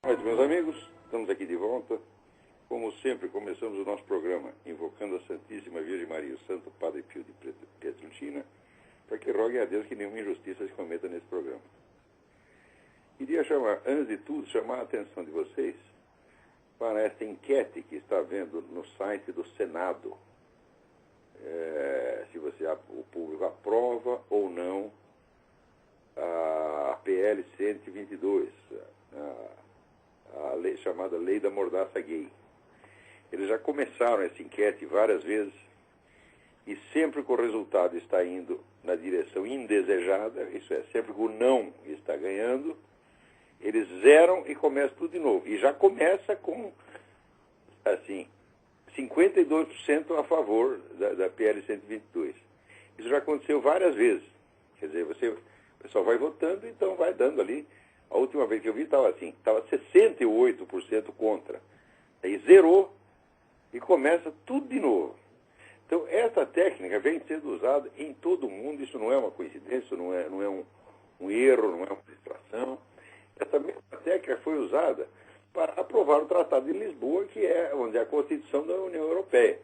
Boa noite, meus amigos. Estamos aqui de volta. Como sempre, começamos o nosso programa invocando a Santíssima Virgem Maria, o Santo Padre Pio de Pietrelcina, para que rogue a Deus que nenhuma injustiça se cometa nesse programa. Queria antes de tudo, chamar a atenção de vocês para esta enquete que está vendo no site do Senado. Se o público aprova ou não a PL 122, a lei chamada Lei da Mordaça Gay. Eles já começaram essa enquete várias vezes e sempre que o resultado está indo na direção indesejada, isso é, sempre que o não está ganhando, eles zeram e começam tudo de novo. E já começa com, assim, 52% a favor da PL 122. Isso já aconteceu várias vezes. Quer dizer, o pessoal vai votando, então vai dando ali. A última vez que eu vi estava assim, estava 68% contra. Aí zerou e começa tudo de novo. Então, essa técnica vem sendo usada em todo o mundo. Isso não é uma coincidência, não é um erro, não é uma distração. Essa mesma técnica foi usada para aprovar o Tratado de Lisboa, que é, vamos dizer, a Constituição da União Europeia.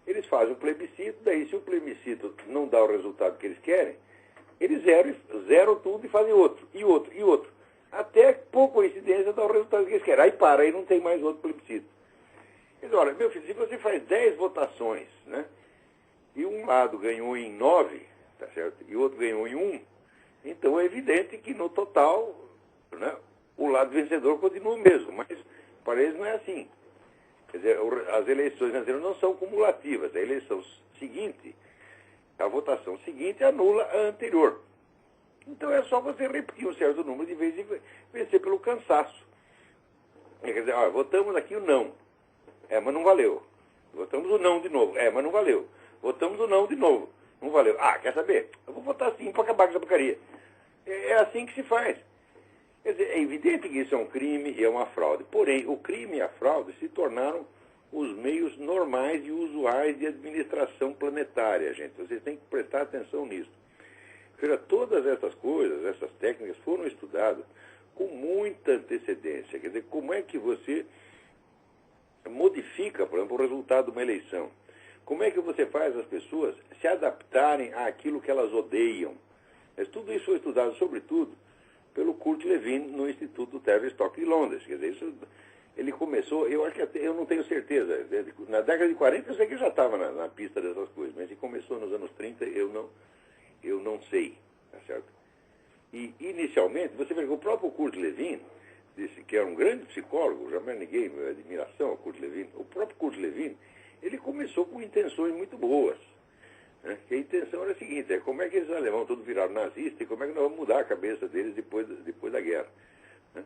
Eles fazem um plebiscito, daí se o plebiscito não dá o resultado que eles querem, eles zeram tudo e fazem outro, e outro, e outro. Até, por coincidência, dá o resultado que eles querem. Aí para, aí não tem mais outro plebiscito. Eles dizem, olha, meu filho, se você faz 10 votações, né, e um lado ganhou em 9, tá certo? E o outro ganhou em 1, então é evidente que no total, né, o lado vencedor continua o mesmo, mas para eles não é assim. Quer dizer, as eleições não são cumulativas. A eleição seguinte, a votação seguinte anula a anterior. Então é só você repetir um certo número de vezes e vencer pelo cansaço. Quer dizer, olha, votamos aqui o não. Mas não valeu. Votamos o não de novo. Mas não valeu. Votamos o não de novo. Não valeu. Quer saber? Eu vou votar sim para acabar com essa porcaria. É assim que se faz. Quer dizer, é evidente que isso é um crime e é uma fraude. Porém, o crime e a fraude se tornaram os meios normais e usuais de administração planetária, gente. Vocês têm que prestar atenção nisso. Veja, todas essas coisas, essas técnicas foram estudadas com muita antecedência. Quer dizer, como é que você modifica, por exemplo, o resultado de uma eleição? Como é que você faz as pessoas se adaptarem àquilo que elas odeiam? Mas tudo isso foi estudado, sobretudo, pelo Kurt Lewin no Instituto Tavistock de Londres. Quer dizer, isso, ele começou, eu acho que até, eu não tenho certeza, na década de 40 eu sei que já estava na pista dessas coisas, mas ele começou nos anos 30, eu não sei, tá certo? E, inicialmente, você vê que o próprio Kurt Lewin, disse que era um grande psicólogo, jamais ninguém, admiração ao Kurt Lewin, o próprio Kurt Lewin, ele começou com intenções muito boas. Né? Que a intenção era a seguinte, como é que esses alemães todos viraram nazistas e como é que nós vamos mudar a cabeça deles depois da guerra. Né?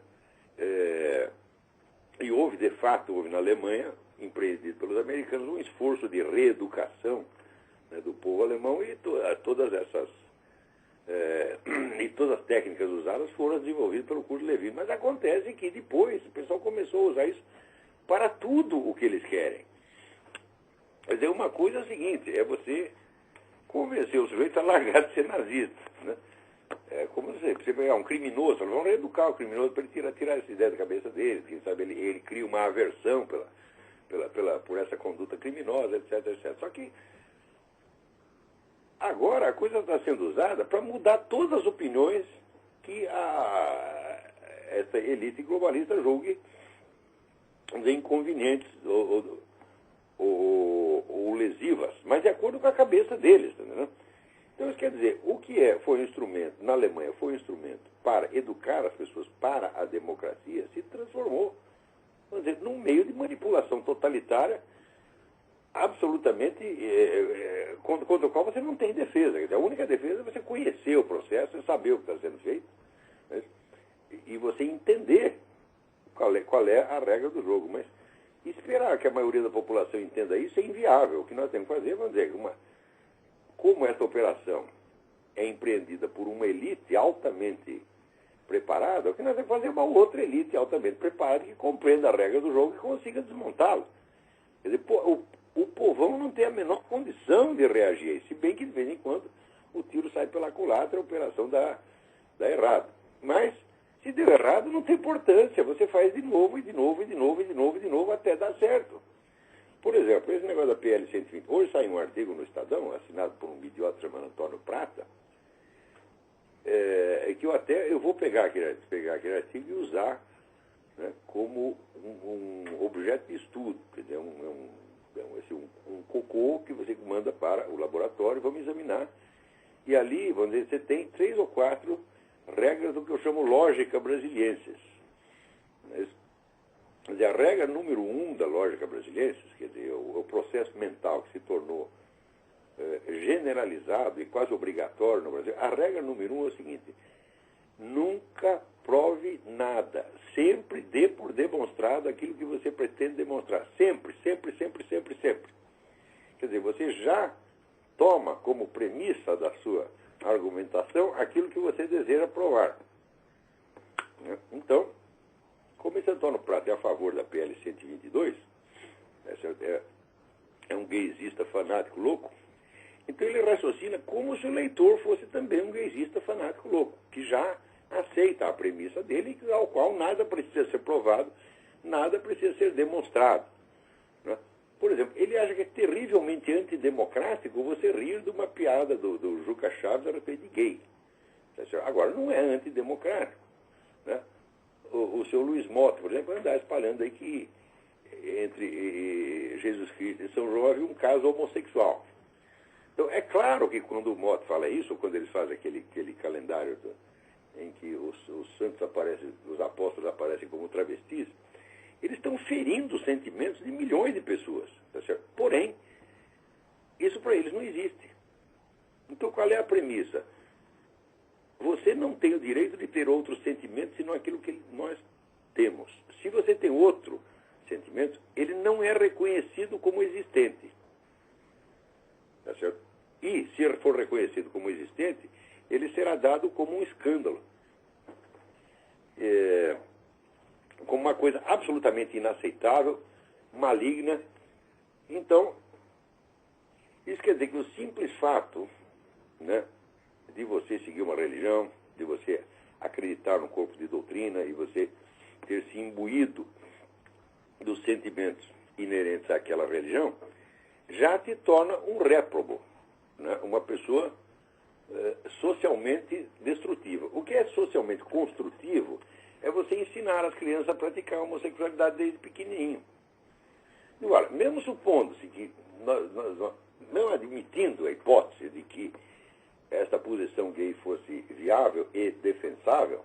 E houve, de fato, na Alemanha, empreendido pelos americanos, um esforço de reeducação, né, do povo alemão e todas as técnicas usadas foram desenvolvidas pelo Kurt Lewin. Mas acontece que depois o pessoal começou a usar isso para tudo o que eles querem. Quer dizer, uma coisa é a seguinte, é você convencer o sujeito a largar de ser nazista. Né? Como você pegar um criminoso, vamos reeducar o criminoso para ele tirar essa ideia da cabeça dele, quem sabe ele cria uma aversão por essa conduta criminosa, etc, etc. Só que agora a coisa está sendo usada para mudar todas as opiniões que essa elite globalista julgue inconvenientes ou lesivas, mas de acordo com a cabeça deles. Entendeu? Então isso quer dizer, o que foi um instrumento, na Alemanha foi um instrumento para educar as pessoas para a democracia, se transformou, vamos dizer, num meio de manipulação totalitária absolutamente contra o qual você não tem defesa. Quer dizer, a única defesa é você conhecer o processo e saber o que está sendo feito, né? E você entender qual é a regra do jogo. Mas esperar que a maioria da população entenda isso é inviável. O que nós temos que fazer, vamos dizer, como essa operação é empreendida por uma elite altamente preparada, o que nós temos que fazer é uma outra elite altamente preparada que compreenda a regra do jogo e consiga desmontá-lo. Quer dizer, o povão não tem a menor condição de reagir, se bem que de vez em quando o tiro sai pela culatra, a operação dá errado. Mas, se Se deu errado, não tem importância. Você faz de novo, e de novo, e de novo, e de novo, e de novo, até dar certo. Por exemplo, esse negócio da PL 120. Hoje saiu um artigo no Estadão, assinado por um idiota chamado Antônio Prata, que eu vou pegar aquele artigo e usar, né, como um objeto de estudo. Quer dizer, um cocô que você manda para o laboratório, vamos examinar. E ali, vamos dizer, você tem 3 ou 4 regras do que eu chamo lógica brasiliensis. Quer dizer, a regra número 1 da lógica brasiliensis, quer dizer, o processo mental que se tornou generalizado e quase obrigatório no Brasil, a regra número 1 é o seguinte: nunca prove nada, sempre dê por demonstrado aquilo que você pretende demonstrar, sempre, sempre, sempre, sempre, sempre. Quer dizer, você já toma como premissa da sua argumentação aquilo que você deseja provar. Então, como esse Antônio Prata é a favor da PL 122, é um gaysista fanático louco, então ele raciocina como se o leitor fosse também um gaysista fanático louco, que já aceita a premissa dele, ao qual nada precisa ser provado, nada precisa ser demonstrado. Né? Por exemplo, ele acha que é terrivelmente antidemocrático você rir de uma piada do Juca Chaves a respeito de gay. Agora, não é antidemocrático. Né? O seu Luiz Mota, por exemplo, andar espalhando aí que entre Jesus Cristo e São João havia um caso homossexual. Então, é claro que quando o Mota fala isso, ou quando eles fazem aquele calendário em que os santos aparecem, os apóstolos aparecem como travestis, eles estão ferindo os sentimentos de milhões de pessoas. Tá certo? Porém, isso para eles não existe. Então, qual é a premissa? Você não tem o direito de ter outros sentimentos senão aquilo que nós temos. Se você tem outro sentimento, ele não é reconhecido como existente. Tá certo? E, se for reconhecido como existente, ele será dado como um escândalo. Como uma coisa absolutamente inaceitável, maligna. Então, isso quer dizer que o simples fato, né, de você seguir uma religião, de você acreditar num corpo de doutrina e você ter se imbuído dos sentimentos inerentes àquela religião, já te torna um réprobo, né, uma pessoa socialmente destrutiva. O que é socialmente construtivo é você ensinar as crianças a praticar a homossexualidade desde pequenininho. Agora, mesmo supondo-se que, não admitindo a hipótese de que esta posição gay fosse viável e defensável,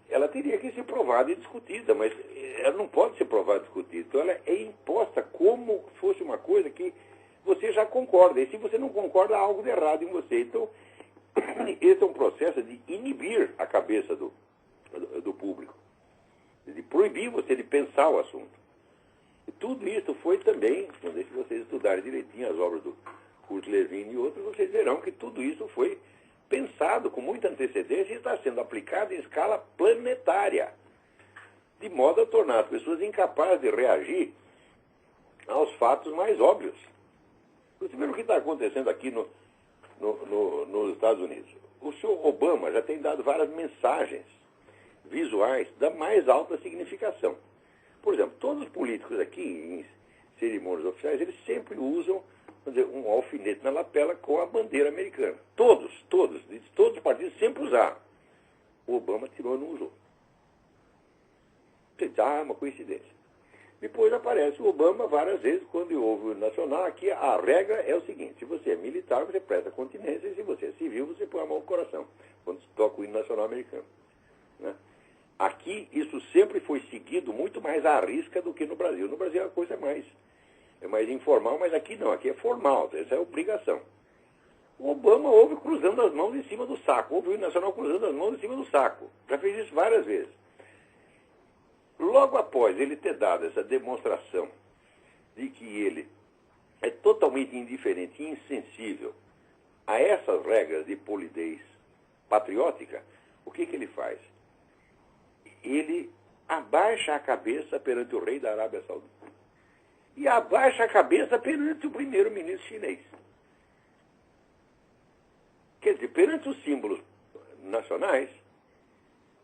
ela teria que ser provada e discutida, mas ela não pode ser provada e discutida. Então ela é imposta como fosse uma coisa que você já concorda. E se você não concorda, há algo de errado em você. Então, esse é um processo de inibir a cabeça do público, de proibir você de pensar o assunto. E tudo isso foi também, se vocês estudarem direitinho as obras do Kurt Lewin e outros, vocês verão que tudo isso foi pensado com muita antecedência e está sendo aplicado em escala planetária, de modo a tornar as pessoas incapazes de reagir aos fatos mais óbvios. Você vê o que está acontecendo aqui nos Estados Unidos. O senhor Obama já tem dado várias mensagens visuais da mais alta significação. Por exemplo, todos os políticos aqui, em cerimônias oficiais, eles sempre usam, vamos dizer, um alfinete na lapela com a bandeira americana. Todos os partidos sempre usaram. O Obama tirou e não usou. Uma coincidência. Depois aparece o Obama várias vezes, quando houve o nacional. Aqui a regra é o seguinte: se você é militar, você presta continência, e se você é civil, você põe a mão no coração, quando se toca o hino nacional americano. Né? Aqui, isso sempre foi seguido muito mais à risca do que no Brasil. No Brasil a coisa é mais informal, mas aqui não, aqui é formal, essa é a obrigação. O Obama houve cruzando as mãos em cima do saco, houve o hino nacional cruzando as mãos em cima do saco. Já fez isso várias vezes. Logo após ele ter dado essa demonstração de que ele é totalmente indiferente e insensível a essas regras de polidez patriótica, o que ele faz? Ele abaixa a cabeça perante o rei da Arábia Saudita e abaixa a cabeça perante o primeiro-ministro chinês. Quer dizer, perante os símbolos nacionais,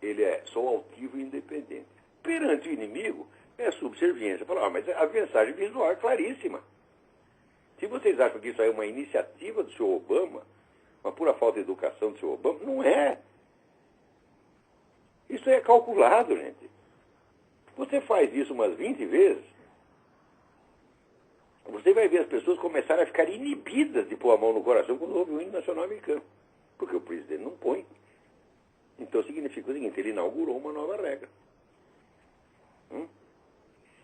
ele é só altivo e independente. Perante o inimigo, é subserviência. Fala, mas a mensagem visual é claríssima. Se vocês acham que isso aí é uma iniciativa do senhor Obama, uma pura falta de educação do senhor Obama, não é. Isso é calculado, gente. Você faz isso umas 20 vezes, você vai ver as pessoas começarem a ficar inibidas de pôr a mão no coração quando ouve o hino nacional americano. Porque o presidente não põe. Então significa o seguinte, ele inaugurou uma nova regra.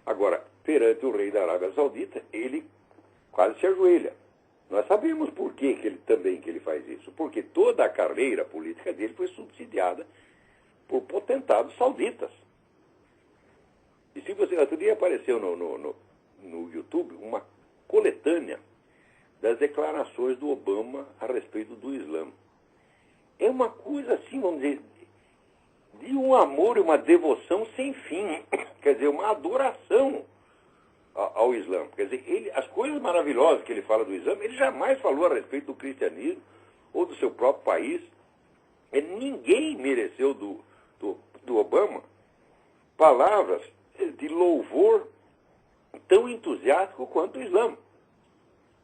Agora, perante o rei da Arábia Saudita, ele quase se ajoelha. Nós sabemos por que ele faz isso. Porque toda a carreira política dele foi subsidiada por potentados sauditas. E se você... Outro dia apareceu no YouTube uma coletânea das declarações do Obama a respeito do Islã. É uma coisa assim, vamos dizer, de um amor e uma devoção sem fim. Quer dizer, uma adoração ao Islã. Quer dizer, as coisas maravilhosas que ele fala do Islã, ele jamais falou a respeito do cristianismo ou do seu próprio país. Ninguém mereceu do Obama palavras de louvor tão entusiástico quanto o Islã.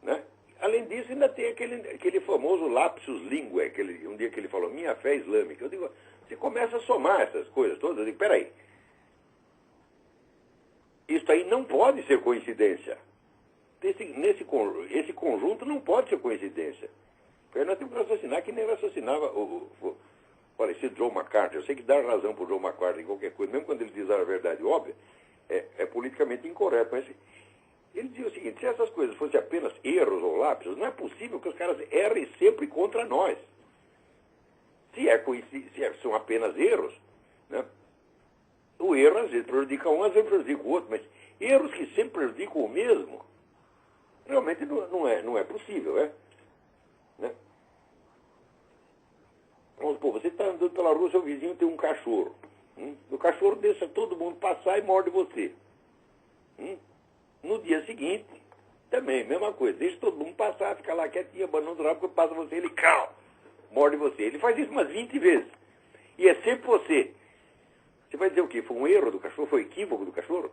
Né? Além disso, ainda tem aquele famoso lapsus linguae, um dia que ele falou, minha fé islâmica. Eu digo, você começa a somar essas coisas todas, eu digo, peraí, isso aí não pode ser coincidência. Esse conjunto não pode ser coincidência. Porque nós temos que raciocinar que nem raciocinava olha, esse Joe McCarthy. Eu sei que dar razão para o Joe McCarthy em qualquer coisa, mesmo quando ele diz a verdade óbvia, é politicamente incorreto. Mas ele dizia o seguinte, se essas coisas fossem apenas erros ou lápis, não é possível que os caras errem sempre contra nós. Se são apenas erros, né? O erro às vezes prejudica um, às vezes prejudica o outro, mas erros que sempre prejudicam o mesmo, realmente não é possível, né? Vamos supor, você está andando pela rua, seu vizinho tem um cachorro. O cachorro deixa todo mundo passar e morde você. No dia seguinte, também, mesma coisa. Deixa todo mundo passar, fica lá quietinho, abanando o rabo, quando passa você, ele morde você. Ele faz isso umas 20 vezes. E é sempre você. Você vai dizer o quê? Foi um erro do cachorro? Foi equívoco do cachorro?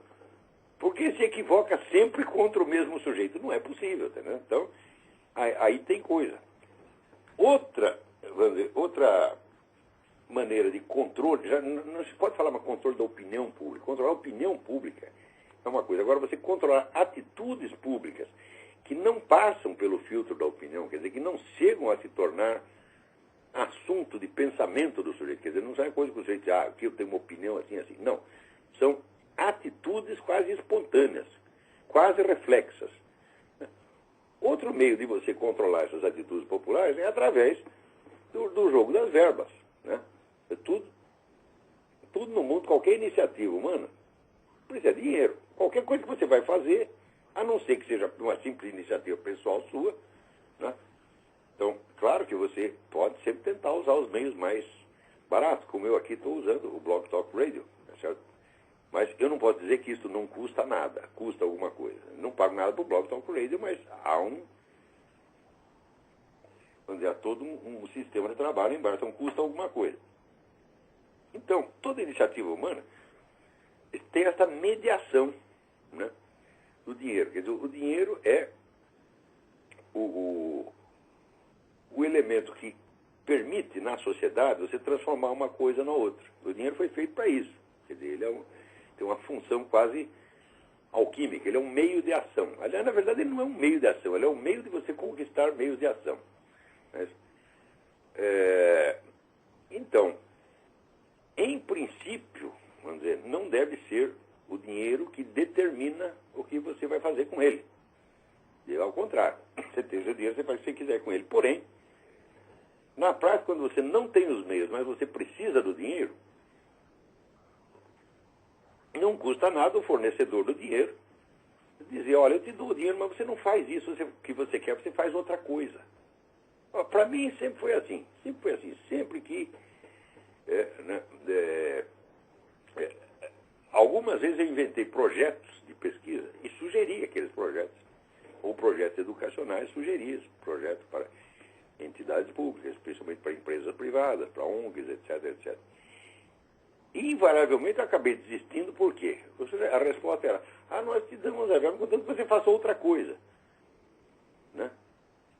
Porque se equivoca sempre contra o mesmo sujeito. Não é possível, entendeu? Então, aí tem coisa. Outra maneira de controle, já não se pode falar mais controle da opinião pública. Controlar a opinião pública é uma coisa. Agora, você controlar atitudes públicas que não passam pelo filtro da opinião, quer dizer, que não chegam a se tornar assunto de pensamento do sujeito. Quer dizer, não é coisa que o sujeito diz, aqui eu tenho uma opinião assim, assim. Não. São atitudes quase espontâneas, quase reflexas. Outro meio de você controlar essas atitudes populares é através do jogo das verbas. Né? Tudo no mundo, qualquer iniciativa humana, precisa de dinheiro. Qualquer coisa que você vai fazer, a não ser que seja uma simples iniciativa pessoal sua, né? Então, claro que você pode sempre tentar usar os meios mais baratos, como eu aqui estou usando o Blog Talk Radio, tá certo? Mas eu não posso dizer que isso não custa nada, custa alguma coisa. Não pago nada para o Blog Talk Radio, mas há há todo um sistema de trabalho embaixo, então custa alguma coisa. Então, toda iniciativa humana tem essa mediação, né, do dinheiro. Quer dizer, o dinheiro é o elemento que permite na sociedade você transformar uma coisa na outra. O dinheiro foi feito para isso. Quer dizer, ele tem uma função quase alquímica, ele é um meio de ação. Aliás, na verdade, ele não é um meio de ação, ele é um meio de você conquistar meios de ação. Mas, então, em princípio, vamos dizer, não deve ser o dinheiro que determina o que você vai fazer com ele. E ao contrário, você tem o dinheiro, você faz o que você quiser com ele. Porém, na prática, quando você não tem os meios, mas você precisa do dinheiro, não custa nada o fornecedor do dinheiro dizer, olha, eu te dou o dinheiro, mas você não faz isso que você quer, você faz outra coisa. Para mim sempre foi assim. Sempre que algumas vezes eu inventei projetos de pesquisa e sugeri aqueles projetos, ou projetos educacionais, sugeri esse projeto para entidades públicas, especialmente para empresas privadas, para ONGs, etc, etc. E, invariavelmente, eu acabei desistindo, por quê? A resposta era, nós te damos a verba, contanto que você faça outra coisa. Né?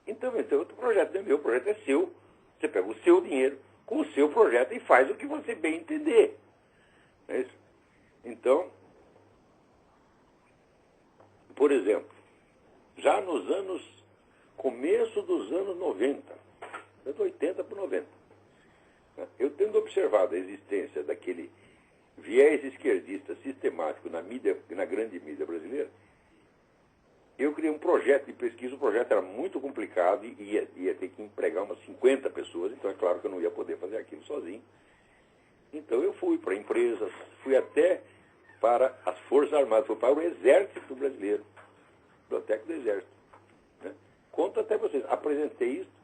Então, o projeto não é meu, o projeto é seu. Você pega o seu dinheiro com o seu projeto e faz o que você bem entender. Não é isso? Então, por exemplo, já nos começo dos anos 90, de 80 para 90, eu tendo observado a existência daquele viés esquerdista sistemático na grande mídia brasileira, eu criei um projeto de pesquisa. O projeto era muito complicado e ia ter que empregar umas 50 pessoas, então é claro que eu não ia poder fazer aquilo sozinho. Então eu fui para empresas, fui até para as Forças Armadas, fui para o Exército Brasileiro, Biblioteca do Exército. Né? Conto até vocês, apresentei isso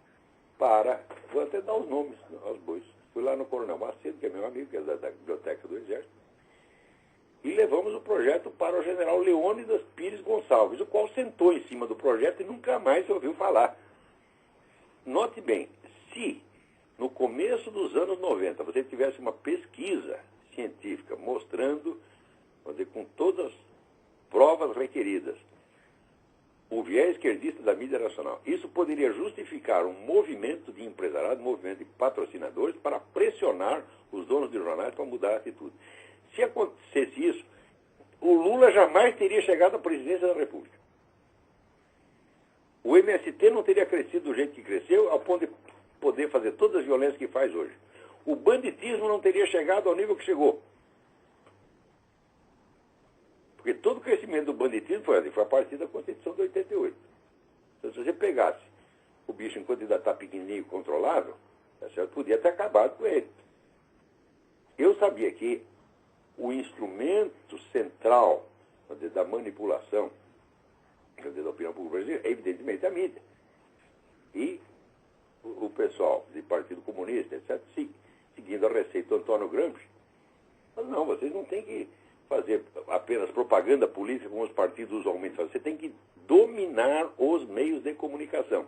vou até dar os nomes aos bois. Fui lá no Coronel Macedo, que é meu amigo, que é da Biblioteca do Exército, e levamos o projeto para o general Leônidas Pires Gonçalves, o qual sentou em cima do projeto e nunca mais se ouviu falar. Note bem, se no começo dos anos 90 você tivesse uma pesquisa científica mostrando, vamos dizer, com todas as provas requeridas, o viés esquerdista da mídia nacional, isso poderia justificar um movimento de empresariado, um movimento de patrocinadores para pressionar os donos de jornais para mudar a atitude. Se acontecesse isso, o Lula jamais teria chegado à presidência da República. O MST não teria crescido do jeito que cresceu, ao ponto de poder fazer todas as violências que faz hoje. O banditismo não teria chegado ao nível que chegou. Porque todo o crescimento do banditismo foi a partir da Constituição de 88. Então, se você pegasse o bicho enquanto ainda está pequenininho e controlável, podia ter acabado com ele. Eu sabia que o instrumento central, da manipulação, da opinião pública brasileira é, evidentemente, a mídia. E o pessoal do Partido Comunista, etc., seguindo a receita do Antônio Gramsci, falou, não, vocês não têm que fazer apenas propaganda política como os partidos usualmente fazem. Você tem que dominar os meios de comunicação.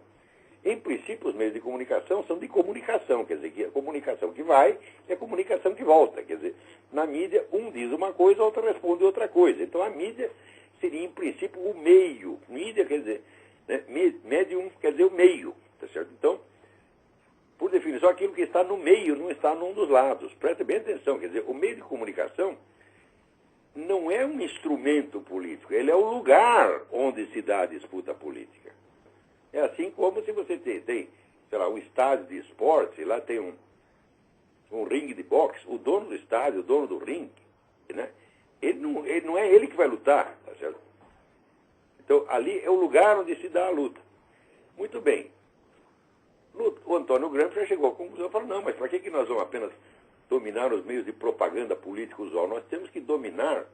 Em princípio, os meios de comunicação são de comunicação, quer dizer, que a comunicação que vai é a comunicação que volta. Quer dizer, na mídia, um diz uma coisa, outro responde outra coisa. Então, a mídia seria, em princípio, o meio. Mídia, quer dizer, né, medium, quer dizer, o meio. Tá certo? Então, por definição, aquilo que está no meio não está num dos lados. Preste bem atenção, quer dizer, o meio de comunicação não é um instrumento político, ele é o lugar onde se dá a disputa política. É assim como se você tem sei lá, um estádio de esporte, lá tem um ringue de boxe, o dono do estádio, o dono do ringue, né? Ele não é ele que vai lutar, tá certo? Então, ali é o lugar onde se dá a luta. Muito bem. O Antônio Gramsci já chegou à conclusão, falou, não, mas para que nós vamos apenas dominar os meios de propaganda política usual? Nós temos que dominar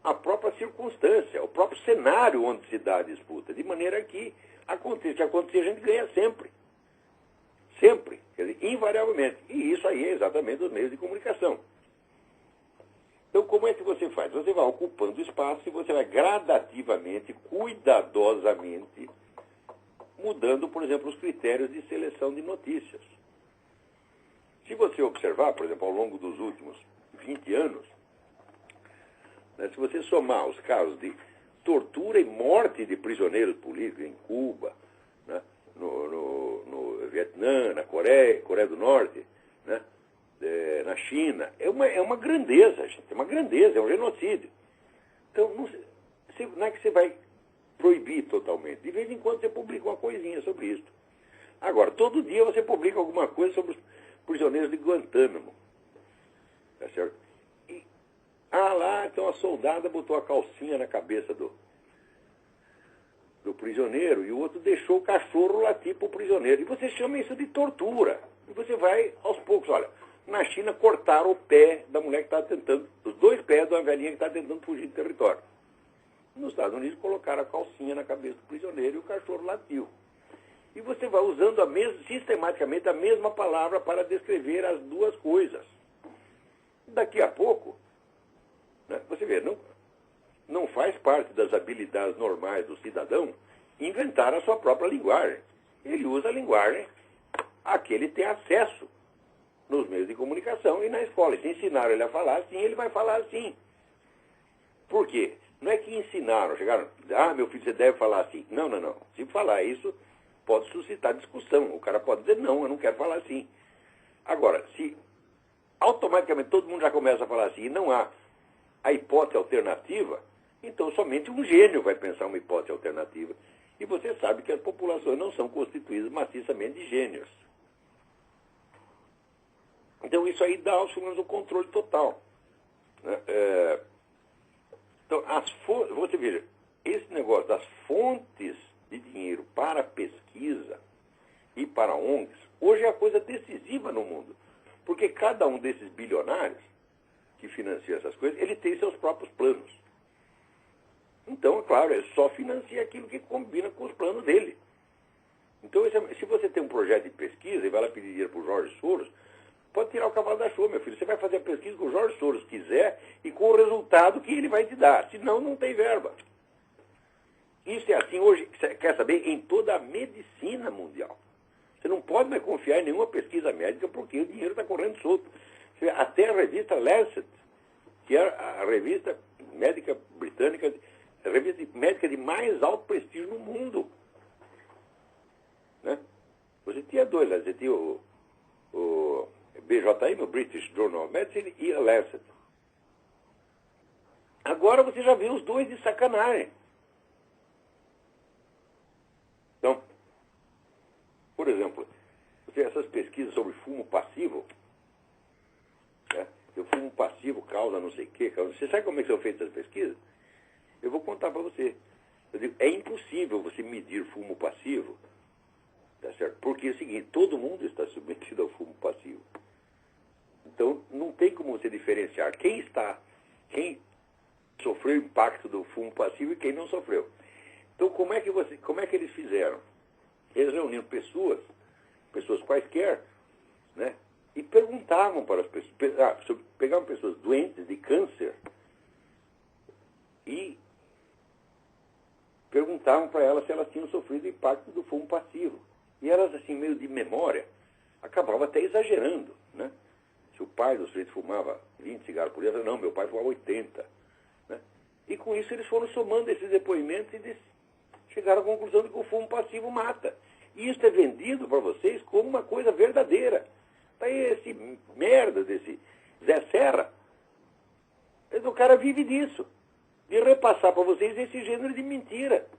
a própria circunstância, o próprio cenário onde se dá a disputa, de maneira que acontecer, a gente ganha sempre. Sempre, quer dizer, invariavelmente. E isso aí é exatamente os meios de comunicação. Então, como é que você faz? Você vai ocupando espaço e você vai gradativamente, cuidadosamente, mudando, por exemplo, os critérios de seleção de notícias. Se você observar, por exemplo, ao longo dos últimos 20 anos, né, se você somar os casos de tortura e morte de prisioneiros políticos em Cuba, né, no Vietnã, na Coreia do Norte, né, na China, é uma grandeza, gente, é uma grandeza, é um genocídio. Então, não é que você vai proibir totalmente. De vez em quando você publica uma coisinha sobre isso. Agora, todo dia você publica alguma coisa sobre os prisioneiros de Guantánamo. Tá certo? E, lá, então a soldada botou a calcinha na cabeça do prisioneiro e o outro deixou o cachorro latir para o prisioneiro. E você chama isso de tortura. E você vai aos poucos. Olha, na China cortaram o pé da mulher que estava tentando, os dois pés de uma velhinha que estava tentando fugir do território. Nos Estados Unidos colocaram a calcinha na cabeça do prisioneiro e o cachorro latiu. E você vai usando sistematicamente a mesma palavra para descrever as duas coisas. Daqui a pouco, né, você vê, não faz parte das habilidades normais do cidadão inventar a sua própria linguagem. Ele usa a linguagem a que ele tem acesso nos meios de comunicação e na escola. E se ensinaram ele a falar assim, ele vai falar assim. Por quê? Não é que ensinaram, chegaram, meu filho, você deve falar assim. Não, não, não. Se falar isso, pode suscitar discussão. O cara pode dizer, não, eu não quero falar assim. Agora, se automaticamente todo mundo já começa a falar assim e não há a hipótese alternativa, então somente um gênio vai pensar uma hipótese alternativa. E você sabe que as populações não são constituídas maciçamente de gênios. Então isso aí dá aos humanos o controle total. Né? Então, você veja, esse negócio das fontes de dinheiro para pesquisa e para ONGs, hoje é a coisa decisiva no mundo. Porque cada um desses bilionários que financia essas coisas, ele tem seus próprios planos. Então, é claro, ele só financia aquilo que combina com os planos dele. Então, se você tem um projeto de pesquisa e vai lá pedir dinheiro para o Jorge Soros, pode tirar o cavalo da chuva, meu filho. Você vai fazer a pesquisa que o Jorge Soros quiser e com o resultado que ele vai te dar. Senão, não tem verba. Isso é assim hoje, quer saber, em toda a medicina mundial. Você não pode mais confiar em nenhuma pesquisa médica porque o dinheiro está correndo solto. Até a revista Lancet, que é a revista médica britânica, a revista médica de mais alto prestígio no mundo. Né? Você tinha dois lá, você tinha o BJM, o British Journal of Medicine, e a Lancet. Agora você já vê os dois de sacanagem. Então, por exemplo, essas pesquisas sobre fumo passivo, né? O fumo passivo causa não sei o quê. Você sabe como é que são feitas as pesquisas? Eu vou contar para você. Eu digo, é impossível você medir fumo passivo, tá certo? Porque é o seguinte, todo mundo está submetido ao fumo passivo. Então, não tem como você diferenciar quem sofreu o impacto do fumo passivo e quem não sofreu. Então, como é que eles fizeram? Eles reuniram pessoas quaisquer, né? E perguntavam para as pessoas, pegavam pessoas doentes de câncer e perguntavam para elas se elas tinham sofrido o impacto do fumo passivo. E elas, assim, meio de memória, acabavam até exagerando, né? Se o pai do sujeito fumava 20 cigarros por dia, não, meu pai fumava 80. Né? E com isso eles foram somando esses depoimentos e chegaram à conclusão de que o fumo passivo mata. E isso é vendido para vocês como uma coisa verdadeira. Daí esse merda desse Zé Serra, o cara vive disso. De repassar para vocês esse gênero de mentira.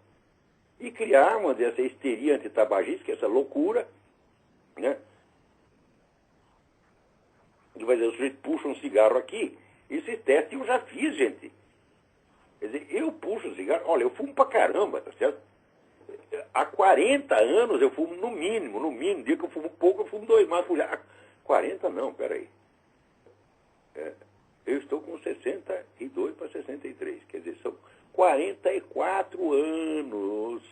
E criar essa histeria antitabagista, que é essa loucura, né? E vai dizer, o sujeito puxa um cigarro aqui, esse teste eu já fiz, gente. Quer dizer, eu puxo um cigarro, olha, eu fumo pra caramba, tá certo? Há 40 anos eu fumo no mínimo, dia que eu fumo pouco, eu fumo 2 mais por dia. 40 não, peraí. Eu estou com 62 para 63, quer dizer, são 44 anos.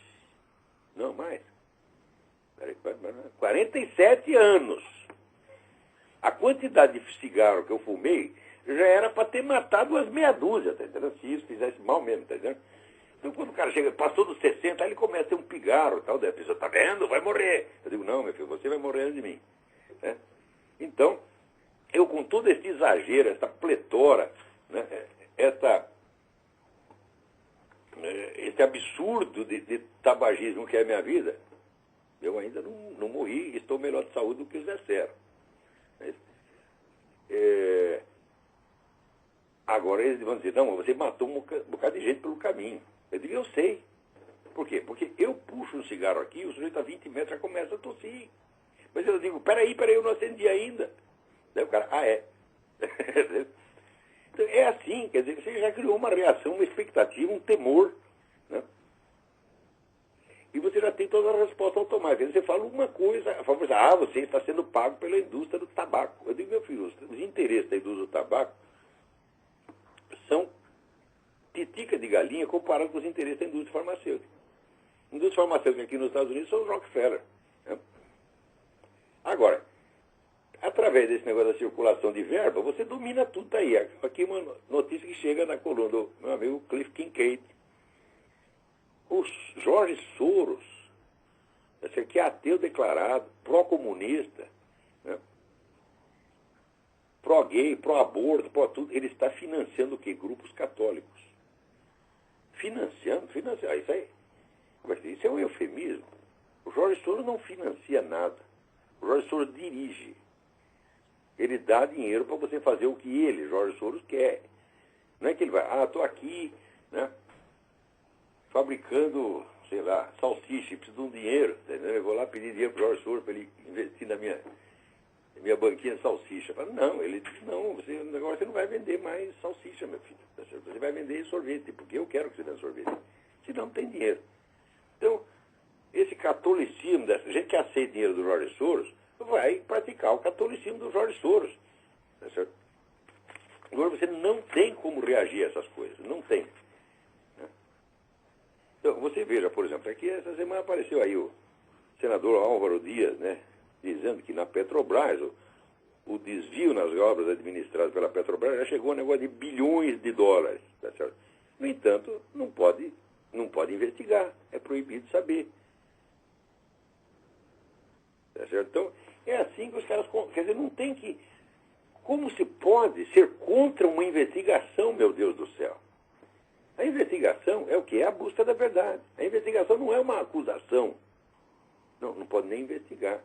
Não, mais. Peraí, 47 anos. A quantidade de cigarro que eu fumei já era para ter matado umas meia dúzia, tá entendendo? Se isso fizesse mal mesmo, tá entendendo? Então, quando o cara chega, passou dos 60, aí ele começa a ter um pigarro e tal, daí a pessoa, tá vendo? Vai morrer. Eu digo, não, meu filho, você vai morrer antes de mim. Né? Então, eu com todo esse exagero, essa pletora, né, esse absurdo de tabagismo que é a minha vida, eu ainda não morri, estou melhor de saúde do que o Zé Serra. Agora eles vão dizer, não, você matou um bocado de gente pelo caminho. Eu digo, eu sei. Por quê? Porque eu puxo um cigarro aqui, o sujeito a 20 metros já começa a tossir. Mas eu digo, peraí, eu não acendi ainda. Daí o cara, é. Então, é assim, quer dizer, você já criou uma reação, uma expectativa, um temor, né? E você já tem toda a resposta automática. Você fala uma coisa, você está sendo pago pela indústria do tabaco. Eu digo, meu filho, os interesses da indústria do tabaco são titica de galinha comparado com os interesses da indústria farmacêutica. A indústria farmacêutica aqui nos Estados Unidos são os Rockefeller. Né? Agora, através desse negócio da circulação de verba, você domina tudo daí. Aqui uma notícia que chega na coluna do meu amigo Cliff Kincaid. O Jorge Soros que é ateu declarado, pró-comunista, né? Pró-gay, pró-aborto, pró-tudo. Ele está financiando o quê? Grupos católicos. Financiando. Isso é um eufemismo. O Jorge Soros não financia nada. O Jorge Soros dirige. Ele dá dinheiro para você fazer o que ele, Jorge Soros, quer. Não é que ele vai, estou aqui, né, fabricando, sei lá, salsicha, preciso de um dinheiro. Entendeu? Eu vou lá pedir dinheiro para o Jorge Soros para ele investir na minha banquinha de salsicha. Falo, não, ele diz, não, agora você não vai vender mais salsicha, meu filho. Você vai vender sorvete, porque eu quero que você venda sorvete. Senão não tem dinheiro. Então, esse catolicismo dessa gente que aceita dinheiro do Jorge Soros vai praticar o catolicismo do Jorge Soros. Tá certo? Agora você não tem como reagir a essas coisas. Não tem. Né? Então, você veja, por exemplo, aqui essa semana apareceu aí o senador Álvaro Dias, né, dizendo que na Petrobras o desvio nas obras administradas pela Petrobras já chegou a um negócio de bilhões de dólares. Tá certo? No entanto, não pode investigar. É proibido saber. Tá certo? Então, é assim que os caras... Quer dizer, não tem que... Como se pode ser contra uma investigação, meu Deus do céu? A investigação é o que? É a busca da verdade. A investigação não é uma acusação. Não pode nem investigar.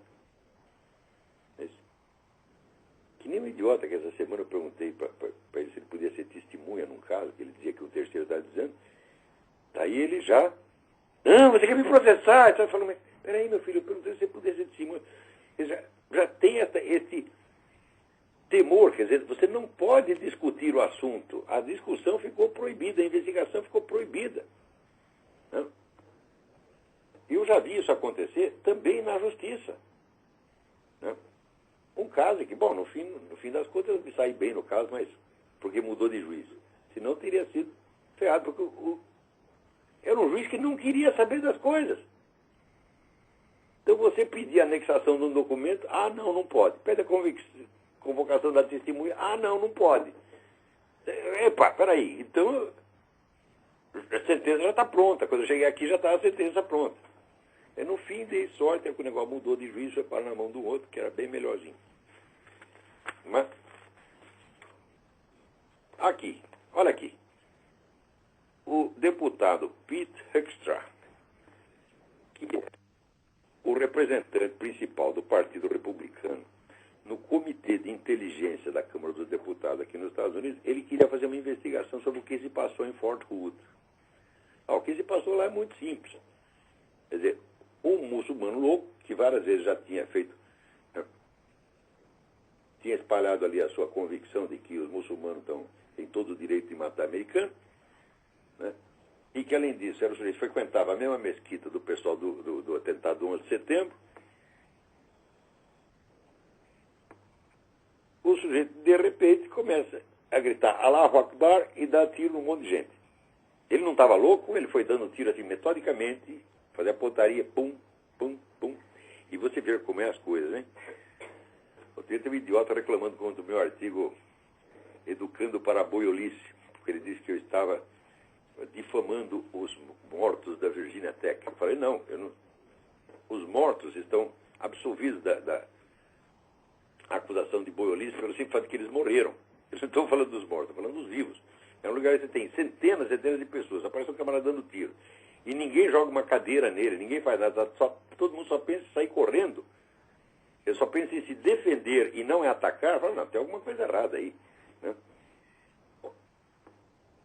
Que nem um idiota que essa semana eu perguntei para ele se ele podia ser testemunha num caso, que ele dizia que o terceiro está dizendo. Daí ele já... Não, você quer me processar? Ele falando, mas peraí, meu filho, eu perguntei se você podia ser testemunha. Ele já tem esse temor, quer dizer, você não pode discutir o assunto. A discussão ficou proibida, a investigação ficou proibida. Né? Eu já vi isso acontecer também na justiça. Né? Um caso que, bom, no fim das contas eu me saí bem no caso, mas porque mudou de juiz. Senão teria sido ferrado, porque era um juiz que não queria saber das coisas. Então você pedir a anexação de um documento, não pode. Pede a convocação da testemunha, não pode. Epa, peraí, então a sentença já está pronta. Quando eu cheguei aqui já está a sentença pronta. No fim dei sorte, o negócio mudou de juiz, foi para na mão do outro, que era bem melhorzinho. Mas, aqui, olha aqui. O deputado Pete Hoekstra, que é o representante principal do Partido Republicano no Comitê de Inteligência da Câmara dos Deputados aqui nos Estados Unidos, ele queria fazer uma investigação sobre o que se passou em Fort Hood. O que se passou lá é muito simples. Quer dizer, um muçulmano louco, que várias vezes já tinha tinha espalhado ali a sua convicção de que os muçulmanos têm todo o direito de matar americano, né? E que, além disso, era o sujeito que frequentava a mesma mesquita do pessoal do atentado do 11 de setembro. O sujeito, de repente, começa a gritar Allahu Akbar e dá tiro num monte de gente. Ele não estava louco, ele foi dando tiro assim metodicamente, fazer a pontaria, pum, pum, pum. E você vê como é as coisas, hein? Outro dia tem um idiota reclamando contra o meu artigo Educando para a Boiolice, porque ele disse que eu estava difamando os mortos da Virginia Tech. Eu falei, não, os mortos estão absolvidos da acusação de boiolice pelo simples fato de que eles morreram. Eu não estou falando dos mortos, estou falando dos vivos. É um lugar que você tem centenas de pessoas, aparece um camarada dando tiro. E ninguém joga uma cadeira nele, ninguém faz nada, todo mundo só pensa em sair correndo. Ele só pensa em se defender e não em atacar. Fala, não, tem alguma coisa errada aí. Né?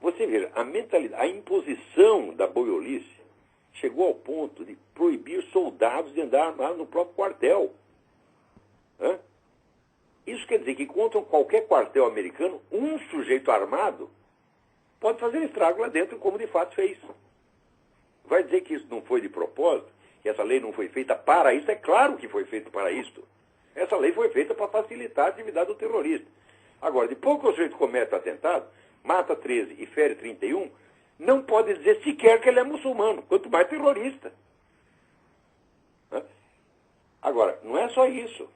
Você veja, a mentalidade, a imposição da boiolice chegou ao ponto de proibir soldados de andar armados no próprio quartel. Né? Isso quer dizer que contra qualquer quartel americano, um sujeito armado pode fazer estrago lá dentro, como de fato fez. Vai dizer que isso não foi de propósito? Que essa lei não foi feita para isso? É claro que foi feita para isso. Essa lei foi feita para facilitar a atividade do terrorista. Agora, depois que o sujeito comete o atentado, mata 13 e fere 31, não pode dizer sequer que ele é muçulmano, quanto mais terrorista. Agora, não é só isso.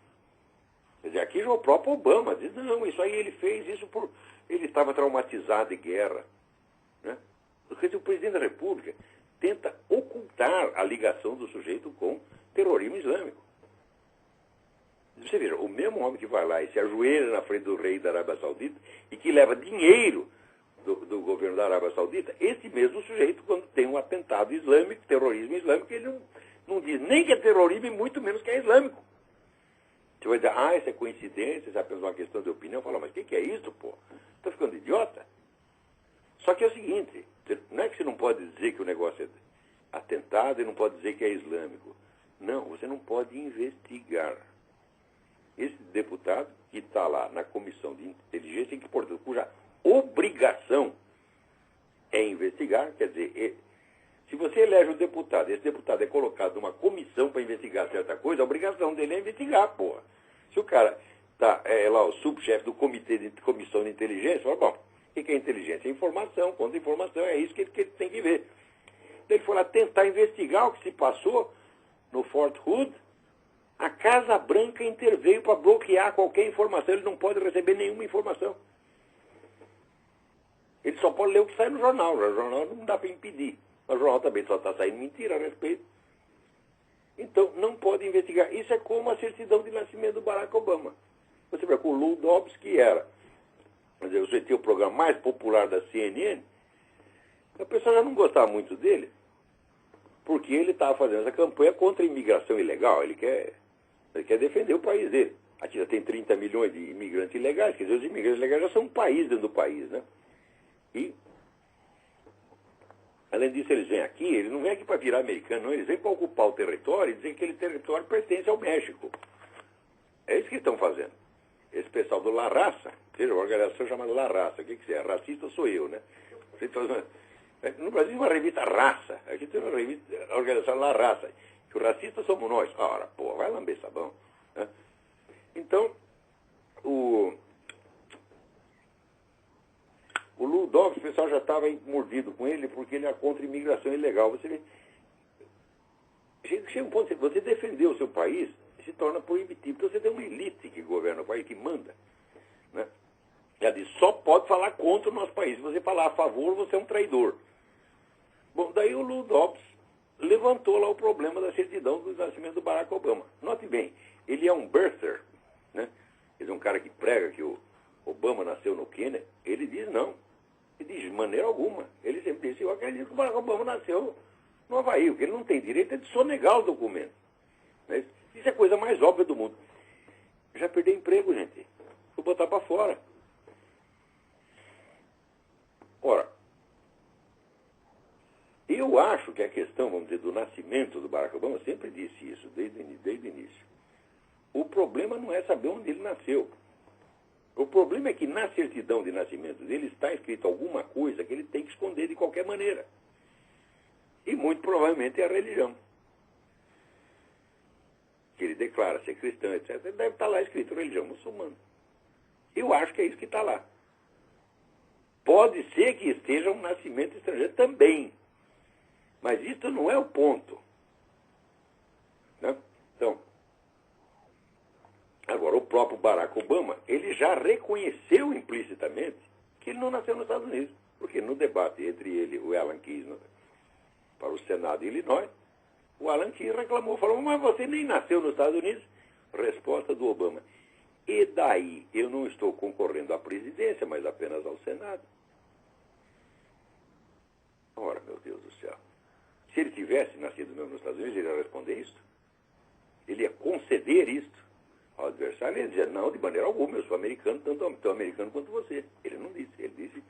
Quer dizer, aqui já o próprio Obama diz, não, isso aí ele fez isso por... Ele estava traumatizado de guerra. Né? Porque o presidente da República tenta ocultar a ligação do sujeito com terrorismo islâmico. Você veja, o mesmo homem que vai lá e se ajoelha na frente do rei da Arábia Saudita e que leva dinheiro do governo da Arábia Saudita, esse mesmo sujeito, quando tem um atentado islâmico, terrorismo islâmico, ele não diz nem que é terrorismo e muito menos que é islâmico. Você vai dizer, isso é coincidência, isso é apenas uma questão de opinião. Fala, mas o que é isso, pô? Está ficando idiota? Só que é o seguinte, não é que você não pode dizer que o negócio é atentado e não pode dizer que é islâmico. Não, você não pode investigar. Esse deputado que está lá na comissão de inteligência, que, portanto, cuja obrigação é investigar, quer dizer, se você elege um deputado, esse deputado é colocado numa comissão para investigar certa coisa, a obrigação dele é investigar, porra. Se o cara é lá o subchefe do comissão de inteligência, fala, bom, o que é inteligência? É informação, contra-informação, é isso que ele tem que ver. Então ele foi lá tentar investigar o que se passou no Fort Hood. A Casa Branca interveio para bloquear qualquer informação, ele não pode receber nenhuma informação. Ele só pode ler o que sai no jornal. O jornal não dá para impedir. O jornal também só está saindo mentira a respeito. Então, não pode investigar. Isso é como a certidão de nascimento do Barack Obama. Você vê que o Lou Dobbs, que era, quer dizer, você tinha o programa mais popular da CNN, a pessoa já não gostava muito dele, porque ele estava fazendo essa campanha contra a imigração ilegal. Ele quer defender o país dele. Aqui já tem 30 milhões de imigrantes ilegais, quer dizer, os imigrantes ilegais já são um país dentro do país, né? E, além disso, eles vêm aqui, eles não vêm aqui para virar americano, não, eles vêm para ocupar o território e dizer que aquele território pertence ao México. É isso que estão fazendo. Esse pessoal do La Raça, seja uma organização chamada La Raça, o que é? Racista sou eu, né? No Brasil, uma revista Raça, aqui tem uma revista, a organização La Raça, que o racista somos nós. Ora, pô, vai lamber sabão. Né? Então, o Lou Dobbs, o pessoal já estava mordido com ele porque ele é contra a imigração ilegal. Você vê, chega um ponto, você defender o seu país se torna proibitivo. Então você tem uma elite que governa o país, que manda. Né? Ela diz, só pode falar contra o nosso país. Se você falar a favor, você é um traidor. Bom, daí o Lou Dobbs levantou lá o problema da certidão do nascimento do Barack Obama. Note bem, ele é um birther, né? Ele é um cara que prega que o Obama nasceu no Quênia. Ele diz não. Ele diz de maneira alguma. Ele sempre disse, eu acredito que o Barack Obama nasceu no Havaí. O que ele não tem direito é de sonegar os documentos. Né? Isso é a coisa mais óbvia do mundo. Já perdeu emprego, gente. Vou botar para fora. Ora, eu acho que a questão, vamos dizer, do nascimento do Barack Obama, eu sempre disse isso, desde o início. O problema não é saber onde ele nasceu. O problema é que na certidão de nascimento dele está escrito alguma coisa que ele tem que esconder de qualquer maneira. E muito provavelmente é a religião. Que ele declara ser cristão, etc. Deve estar lá escrito religião muçulmana. Eu acho que é isso que está lá. Pode ser que esteja um nascimento estrangeiro também. Mas isso não é o ponto. Né? Então, agora, o próprio Barack Obama, ele já reconheceu implicitamente que ele não nasceu nos Estados Unidos. Porque no debate entre ele e o Alan Keyes para o Senado de Illinois, o Alan Keyes reclamou, falou, mas você nem nasceu nos Estados Unidos? Resposta do Obama. E daí, eu não estou concorrendo à presidência, mas apenas ao Senado. Ora, meu Deus do céu. Se ele tivesse nascido mesmo nos Estados Unidos, ele ia responder isso? Ele ia conceder isto ao adversário? Ele ia dizer, não, de maneira alguma, eu sou americano, tanto tão americano quanto você. Ele não disse. Ele disse,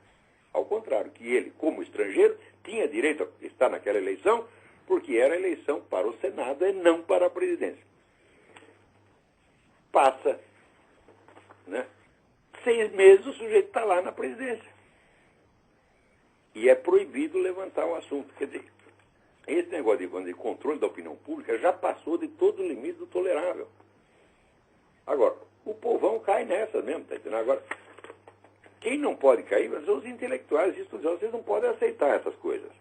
ao contrário, que ele, como estrangeiro, tinha direito a estar naquela eleição, porque era eleição para o Senado e não para a presidência. Passa, né? 6 meses o sujeito está lá na presidência. E é proibido levantar o assunto. Quer dizer, esse negócio de controle da opinião pública já passou de todo o limite do tolerável. Agora, o povão cai nessa mesmo, tá entendendo? Agora, quem não pode cair são os intelectuais e estudiosos, vocês não podem aceitar essas coisas.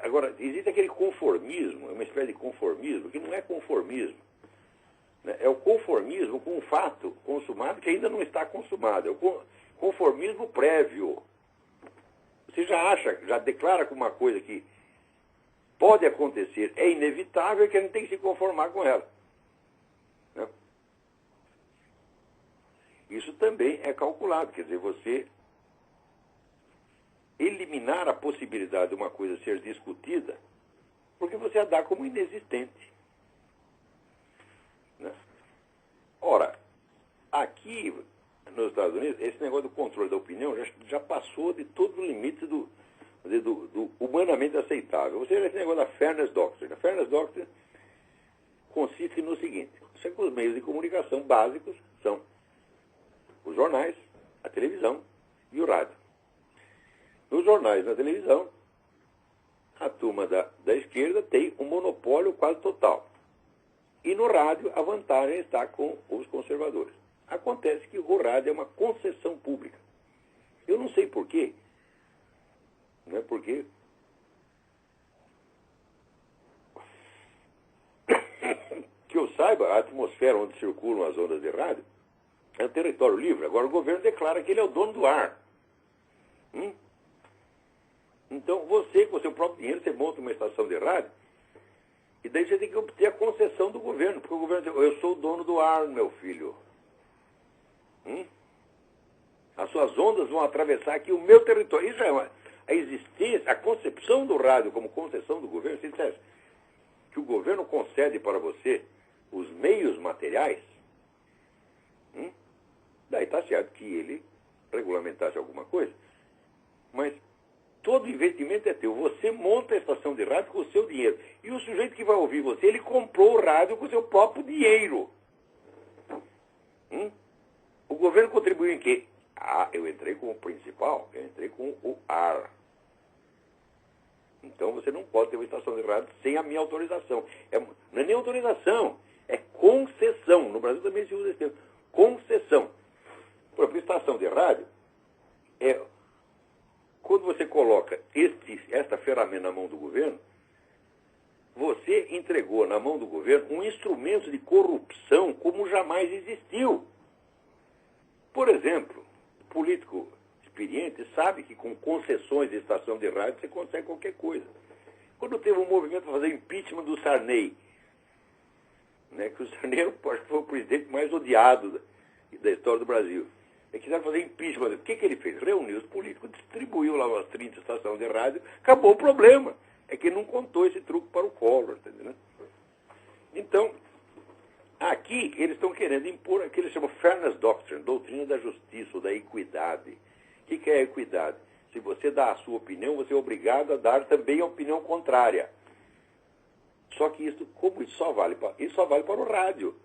Agora, existe aquele conformismo, uma espécie de conformismo, que não é conformismo. Né? É o conformismo com um fato consumado que ainda não está consumado. É o conformismo prévio. Você já acha, já declara com uma coisa que pode acontecer, é inevitável, que a gente tem que se conformar com ela. Né? Isso também é calculado, quer dizer, você eliminar a possibilidade de uma coisa ser discutida, porque você a dá como inexistente. Né? Ora, aqui nos Estados Unidos, esse negócio do controle da opinião já passou de todo o limite do humanamente aceitável. Ou seja, esse negócio da Fairness Doctrine. A Fairness Doctrine consiste no seguinte: os meios de comunicação básicos são os jornais, a televisão e o rádio. Nos jornais e na televisão, a turma da esquerda tem um monopólio quase total. E no rádio, a vantagem está com os conservadores. Acontece que o rádio é uma concessão pública. Eu não sei porquê. Não é porque que eu saiba, a atmosfera onde circulam as ondas de rádio é um território livre. Agora o governo declara que ele é o dono do ar. Então você, com o seu próprio dinheiro, você monta uma estação de rádio e daí você tem que obter a concessão do governo, porque o governo diz: eu sou o dono do ar, meu filho. As suas ondas vão atravessar aqui o meu território. Isso é a existência, a concepção do rádio como concessão do governo. Se dissesse que o governo concede para você os meios materiais, daí está certo que ele regulamentasse alguma coisa. Mas todo investimento é teu. Você monta a estação de rádio com o seu dinheiro. E o sujeito que vai ouvir você, ele comprou o rádio com o seu próprio dinheiro. O governo contribuiu em quê? Eu entrei com o principal, eu entrei com o ar. Então você não pode ter uma estação de rádio sem a minha autorização. Não é nem autorização, é concessão. No Brasil também se usa esse termo. Concessão. Por exemplo, estação de rádio quando você coloca esta ferramenta na mão do governo, você entregou na mão do governo um instrumento de corrupção como jamais existiu. Por exemplo, o político experiente sabe que com concessões de estação de rádio você consegue qualquer coisa. Quando teve um movimento para fazer impeachment do Sarney, né, que o Sarney foi o presidente mais odiado da história do Brasil. Quiseram fazer impeachment. O que ele fez? Reuniu os políticos, distribuiu lá umas 30 estações de rádio, acabou o problema. É que ele não contou esse truque para o Collor, entendeu? Então, aqui eles estão querendo impor o que eles chamam Fairness Doctrine, doutrina da justiça ou da equidade. O que é a equidade? Se você dá a sua opinião, você é obrigado a dar também a opinião contrária. Só que como isso só vale para o rádio.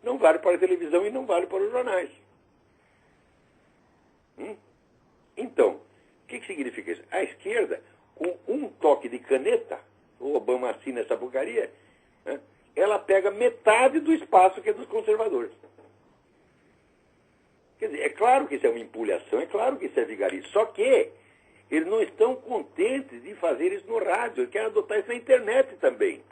Não vale para a televisão e não vale para os jornais. Então, o que significa isso? A esquerda, com um toque de caneta, o Obama assina essa porcaria, né, ela pega metade do espaço que é dos conservadores. Quer dizer, é claro que isso é uma empulhação, é claro que isso é vigarismo, só que eles não estão contentes de fazer isso no rádio, eles querem adotar isso na internet também.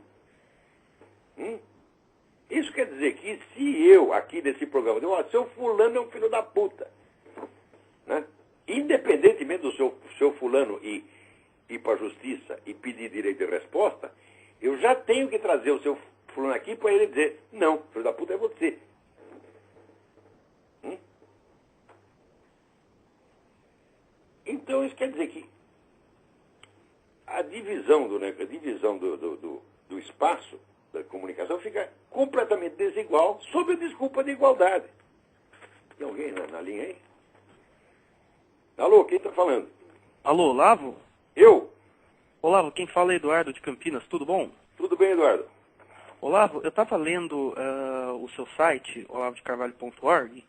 Isso quer dizer que se eu, aqui nesse programa, digo: seu fulano é um filho da puta, né? Independentemente do seu fulano ir para a justiça e pedir direito de resposta, eu já tenho que trazer o seu fulano aqui para ele dizer: não, filho da puta é você. Então isso quer dizer que a divisão do espaço da comunicação fica completamente desigual sob a desculpa de igualdade. Tem alguém na linha aí? Alô, quem está falando? Alô, Olavo? Eu? Olavo, quem fala é Eduardo de Campinas, tudo bom? Tudo bem, Eduardo. Olavo, eu estava lendo o seu site, olavodecarvalho.org,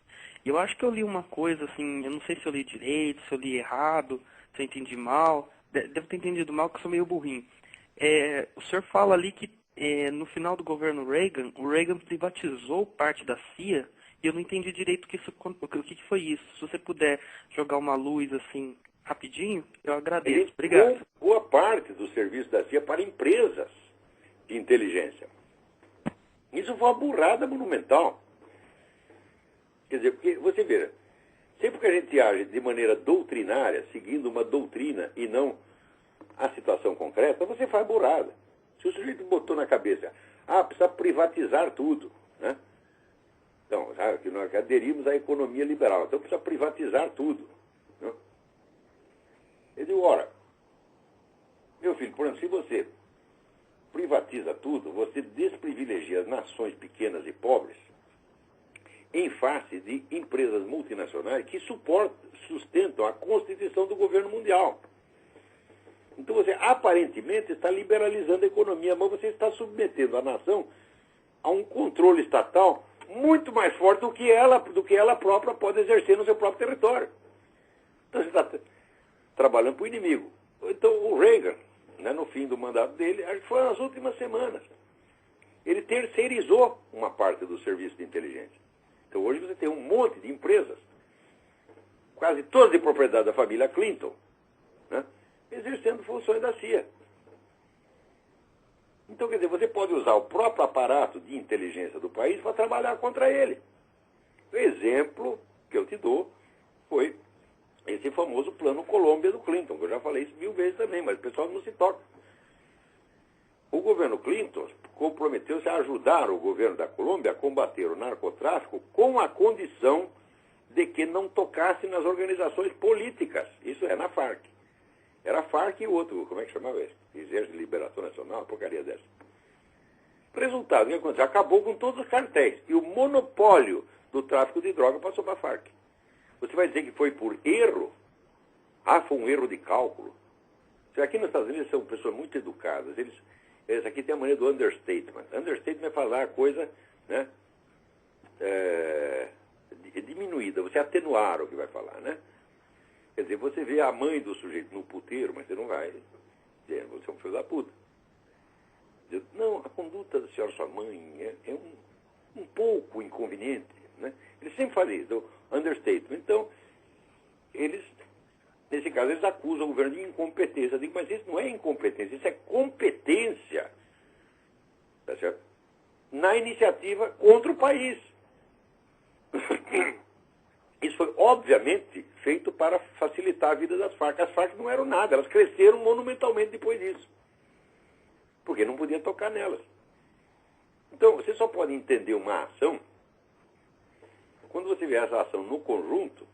e eu acho que eu li uma coisa assim, eu não sei se eu li direito, se eu li errado, se eu entendi mal, devo ter entendido mal, porque eu sou meio burrinho. O senhor fala ali que no final do governo Reagan, o Reagan privatizou parte da CIA, e eu não entendi direito o que foi isso. Se você puder jogar uma luz assim rapidinho, eu agradeço. Obrigado. Boa parte do serviço da CIA para empresas de inteligência. Isso foi uma burrada monumental. Quer dizer, porque você vê, sempre que a gente age de maneira doutrinária, seguindo uma doutrina e não a situação concreta, você faz burrada. Se o sujeito botou na cabeça, precisa privatizar tudo, né? Então, sabe, que nós aderimos à economia liberal, então precisa privatizar tudo. Né? Eu digo, ora, meu filho, por exemplo, se você privatiza tudo, você desprivilegia as nações pequenas e pobres em face de empresas multinacionais que sustentam a constituição do governo mundial. Então você aparentemente está liberalizando a economia, mas você está submetendo a nação a um controle estatal muito mais forte do que ela própria pode exercer no seu próprio território. Então você está trabalhando para o inimigo. Então o Reagan, né, no fim do mandato dele, acho que foi nas últimas semanas, ele terceirizou uma parte do serviço de inteligência. Então hoje você tem um monte de empresas, quase todas de propriedade da família Clinton, né, exercendo funções da CIA. Então, quer dizer, você pode usar o próprio aparato de inteligência do país para trabalhar contra ele. O exemplo que eu te dou foi esse famoso plano Colômbia do Clinton, que eu já falei isso 1000 vezes também, mas o pessoal não se toca. O governo Clinton comprometeu-se a ajudar o governo da Colômbia a combater o narcotráfico com a condição de que não tocasse nas organizações políticas, isso é, na Farc. Era a Farc e o outro, como é que chamava esse? Exército de Liberação Nacional, uma porcaria dessa. Resultado, o que aconteceu? Acabou com todos os cartéis. E o monopólio do tráfico de droga passou para a Farc. Você vai dizer que foi por erro? Foi um erro de cálculo. Aqui nos Estados Unidos são pessoas muito educadas. Eles aqui têm a maneira do understatement. Understatement é falar a coisa, né, diminuída, você atenuar o que vai falar, né? Quer dizer, você vê a mãe do sujeito no puteiro, mas você não vai dizer, você é um filho da puta. Diz, não, a conduta da senhora sua mãe é um pouco inconveniente, né? Eles sempre fazem isso, understatement. Então, nesse caso, eles acusam o governo de incompetência. Eu digo, mas isso não é incompetência, isso é competência, tá certo? Na iniciativa contra o país. Isso foi, obviamente, feito para facilitar a vida das Farc. As Farc não eram nada, elas cresceram monumentalmente depois disso. Porque não podia tocar nelas. Então, você só pode entender uma ação quando você vê essa ação no conjunto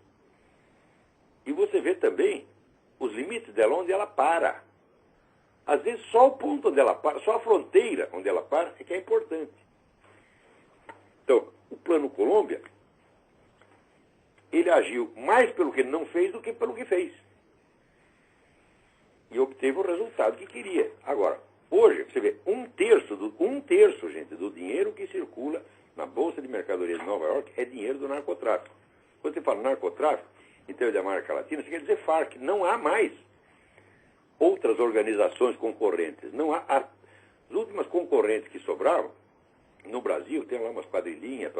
e você vê também os limites dela, onde ela para. Às vezes, só o ponto onde ela para, só a fronteira onde ela para é que é importante. Então, o Plano Colômbia, ele agiu mais pelo que não fez do que pelo que fez. E obteve o resultado que queria. Agora, hoje, você vê, um terço, gente, do dinheiro que circula na Bolsa de Mercadorias de Nova York é dinheiro do narcotráfico. Quando você fala narcotráfico, em termos da América Latina, você quer dizer Farc. Não há mais outras organizações concorrentes. Não há. As últimas concorrentes que sobravam, no Brasil, tem lá umas quadrilhinhas,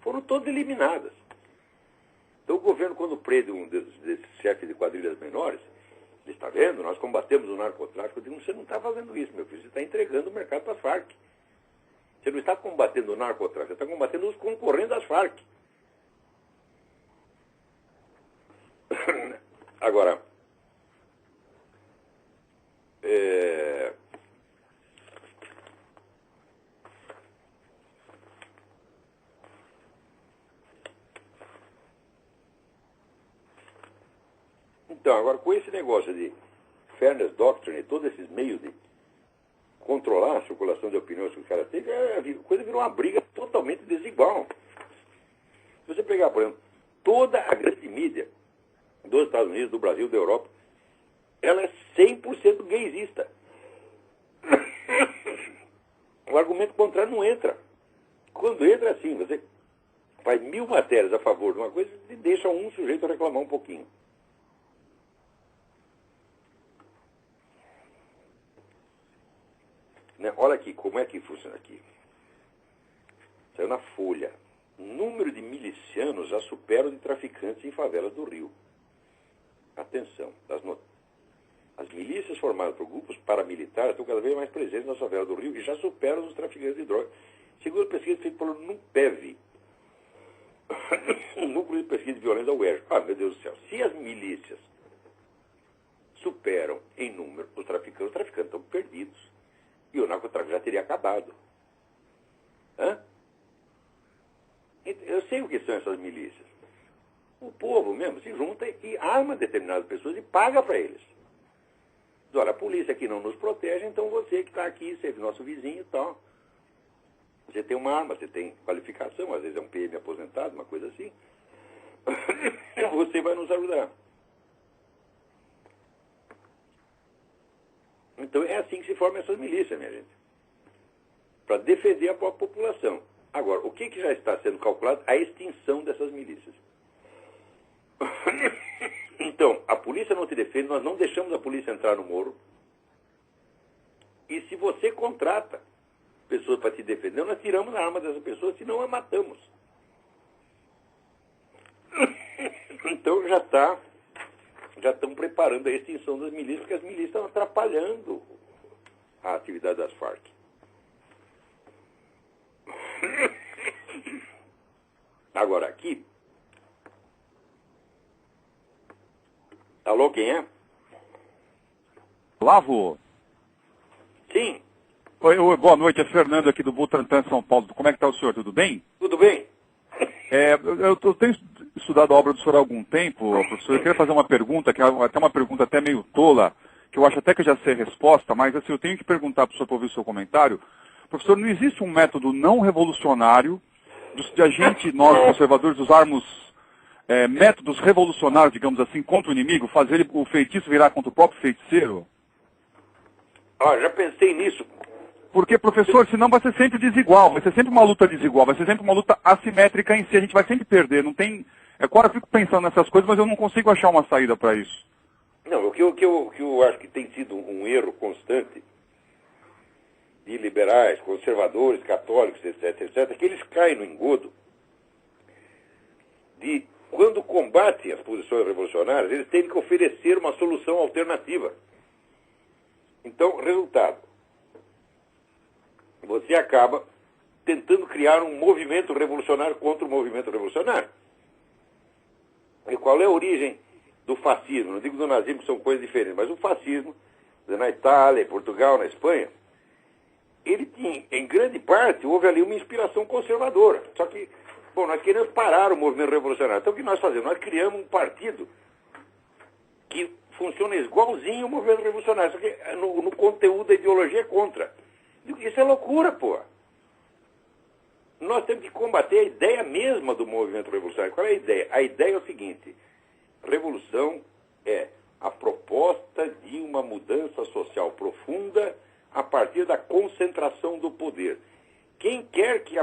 foram todas eliminadas. Então o governo, quando prende um desses chefes de quadrilhas menores, ele está vendo, nós combatemos o narcotráfico. Eu digo, você não está fazendo isso, meu filho, você está entregando o mercado para as Farc. Você não está combatendo o narcotráfico, você está combatendo os concorrentes das Farc. Agora, então, agora com esse negócio de Fairness Doctrine e todos esses meios de controlar a circulação de opiniões que os caras têm, a coisa virou uma briga totalmente desigual. Se você pegar, por exemplo, toda a grande mídia dos Estados Unidos, do Brasil, da Europa, ela é 100% gaysista. O argumento contrário não entra. Quando entra, assim, você faz 1000 matérias a favor de uma coisa e deixa um sujeito reclamar um pouquinho. Né? Olha aqui, como é que funciona aqui. Saiu na Folha. O número de milicianos já supera o de traficantes em favelas do Rio. Atenção, as milícias formadas por grupos paramilitares estão cada vez mais presentes nas favelas do Rio e já superam os traficantes de drogas. Segundo a pesquisa feita pelo NUPEV, o Núcleo de Pesquisa de Violência da UERJ. Meu Deus do céu, se as milícias superam em número os traficantes estão perdidos. e o narcotráfico já teria acabado. Hã? Eu sei o que são essas milícias. O povo mesmo se junta e arma determinadas pessoas e paga para eles. Diz, olha, a polícia aqui não nos protege, então você que está aqui, você é nosso vizinho e tal. Você tem uma arma, você tem qualificação, às vezes é um PM aposentado, uma coisa assim. Você vai nos ajudar. Então é assim que se formam essas milícias, minha gente. Para defender a própria população. Agora, o que já está sendo calculado? A extinção dessas milícias. Então, a polícia não te defende, nós não deixamos a polícia entrar no morro. E se você contrata pessoas para te defender, nós tiramos a arma dessa pessoa, senão a matamos. Então já estão preparando a extinção das milícias, porque as milícias estão atrapalhando a atividade das Farc. Agora aqui. Alô, quem é? Lavo. Sim. Oi, boa noite, é Fernando aqui do Butantan, São Paulo. Como é que está o senhor? Tudo bem? Tudo bem? Eu tenho estudado a obra do senhor há algum tempo, professor. Eu queria fazer uma pergunta, que é até uma pergunta até meio tola, que eu acho até que eu já sei a resposta, mas assim, eu tenho que perguntar para o senhor para ouvir o seu comentário. Professor, não existe um método não revolucionário de a gente, nós conservadores, usarmos métodos revolucionários, digamos assim, contra o inimigo, fazer o feitiço virar contra o próprio feiticeiro? Já pensei nisso. Porque, professor, senão vai ser sempre desigual, vai ser sempre uma luta desigual, vai ser sempre uma luta assimétrica em si, a gente vai sempre perder, não tem... Agora eu fico pensando nessas coisas, mas eu não consigo achar uma saída para isso. Não, o que eu acho que tem sido um erro constante de liberais, conservadores, católicos, etc., é que eles caem no engodo de, quando combatem as posições revolucionárias, eles têm que oferecer uma solução alternativa. Então, resultado, você acaba tentando criar um movimento revolucionário contra o movimento revolucionário. E qual é a origem do fascismo? Não digo do nazismo, que são coisas diferentes, mas o fascismo, na Itália, em Portugal, na Espanha, ele tinha, em grande parte, houve ali uma inspiração conservadora. Só que, bom, nós queremos parar o movimento revolucionário. Então o que nós fazemos? Nós criamos um partido que funciona igualzinho ao movimento revolucionário, só que no conteúdo da ideologia é contra. Isso é loucura, pô. Nós temos que combater a ideia mesma do movimento revolucionário. Qual é a ideia? A ideia é o seguinte: revolução é a proposta de uma mudança social profunda a partir da concentração do poder. Quem quer que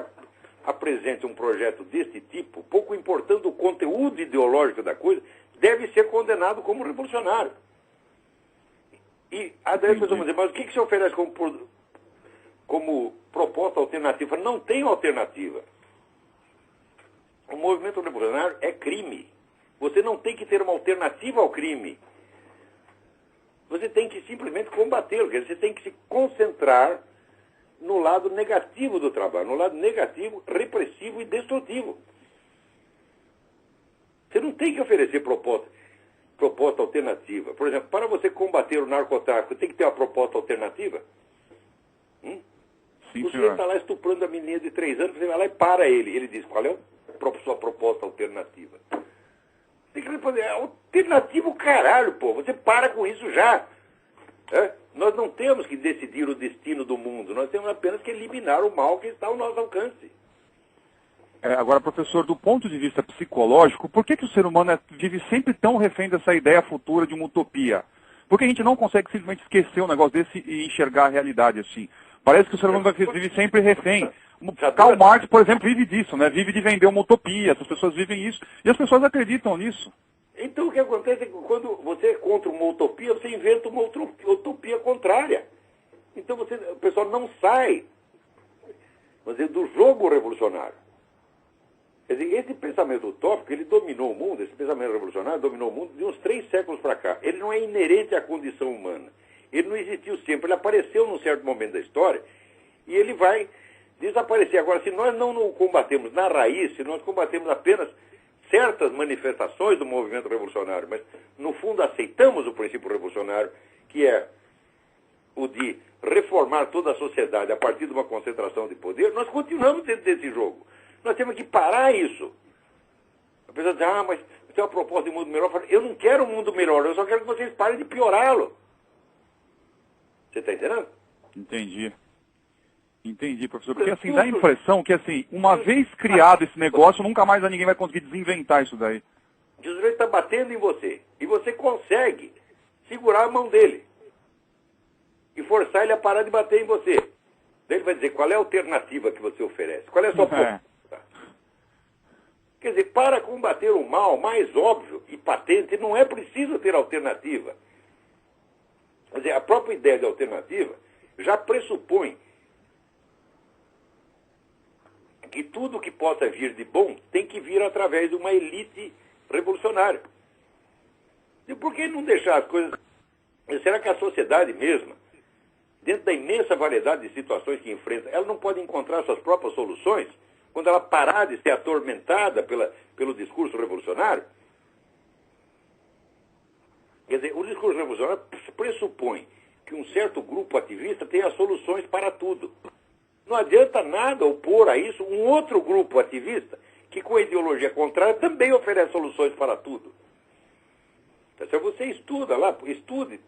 apresente um projeto deste tipo, pouco importando o conteúdo ideológico da coisa, deve ser condenado como revolucionário. E a pessoa vai dizer, mas o que se oferece como proposta alternativa? Não tem alternativa. O movimento revolucionário é crime. Você não tem que ter uma alternativa ao crime. Você tem que simplesmente combatê-lo. Você tem que se concentrar no lado negativo do trabalho, no lado negativo, repressivo e destrutivo. Você não tem que oferecer proposta alternativa. Por exemplo, para você combater o narcotráfico, tem que ter uma proposta alternativa? Sim, você está lá estuprando a menina de 3 anos, você vai lá e para ele. Ele diz, qual é a sua proposta alternativa? Tem que responder, alternativo caralho, pô. Você para com isso já. Nós não temos que decidir o destino do mundo. Nós temos apenas que eliminar o mal que está ao nosso alcance. Agora, professor, do ponto de vista psicológico, por que o ser humano vive sempre tão refém dessa ideia futura de uma utopia? Por que a gente não consegue simplesmente esquecer um negócio desse e enxergar a realidade assim? Parece que o ser humano vive sempre refém. Karl Marx, por exemplo, vive disso, né? Vive de vender uma utopia. As pessoas vivem isso. E as pessoas acreditam nisso. Então o que acontece é que quando você é contra uma utopia, você inventa uma utopia contrária. Então o pessoal não sai, vamos dizer, do jogo revolucionário. Quer dizer, esse pensamento utópico, ele dominou o mundo, esse pensamento revolucionário dominou o mundo de uns 3 séculos para cá. Ele não é inerente à condição humana. Ele não existiu sempre, ele apareceu num certo momento da história e ele vai desaparecer. Agora, se nós não o combatemos na raiz, se nós combatemos apenas certas manifestações do movimento revolucionário, mas no fundo aceitamos o princípio revolucionário, que é o de reformar toda a sociedade a partir de uma concentração de poder, nós continuamos dentro desse jogo. Nós temos que parar isso. A pessoa diz, mas tem uma proposta de mundo melhor. Eu não quero um mundo melhor, eu só quero que vocês parem de piorá-lo. Você está entendendo? Entendi, professor. Porque assim, dá a impressão que assim, uma vez criado esse negócio, nunca mais ninguém vai conseguir desinventar isso daí. O sujeito está batendo em você. E você consegue segurar a mão dele. E forçar ele a parar de bater em você. Daí ele vai dizer, qual é a alternativa que você oferece? Qual é a sua proposta? Quer dizer, para combater o mal mais óbvio e patente, não é preciso ter alternativa. Quer dizer, a própria ideia de alternativa já pressupõe que tudo que possa vir de bom tem que vir através de uma elite revolucionária. E por que não deixar as coisas... Será que a sociedade mesma, dentro da imensa variedade de situações que enfrenta, ela não pode encontrar suas próprias soluções quando ela parar de ser atormentada pelo discurso revolucionário? Quer dizer, o discurso revolucionário pressupõe que um certo grupo ativista tenha soluções para tudo. Não adianta nada opor a isso um outro grupo ativista que, com a ideologia contrária, também oferece soluções para tudo. Então, se você estuda lá, estude.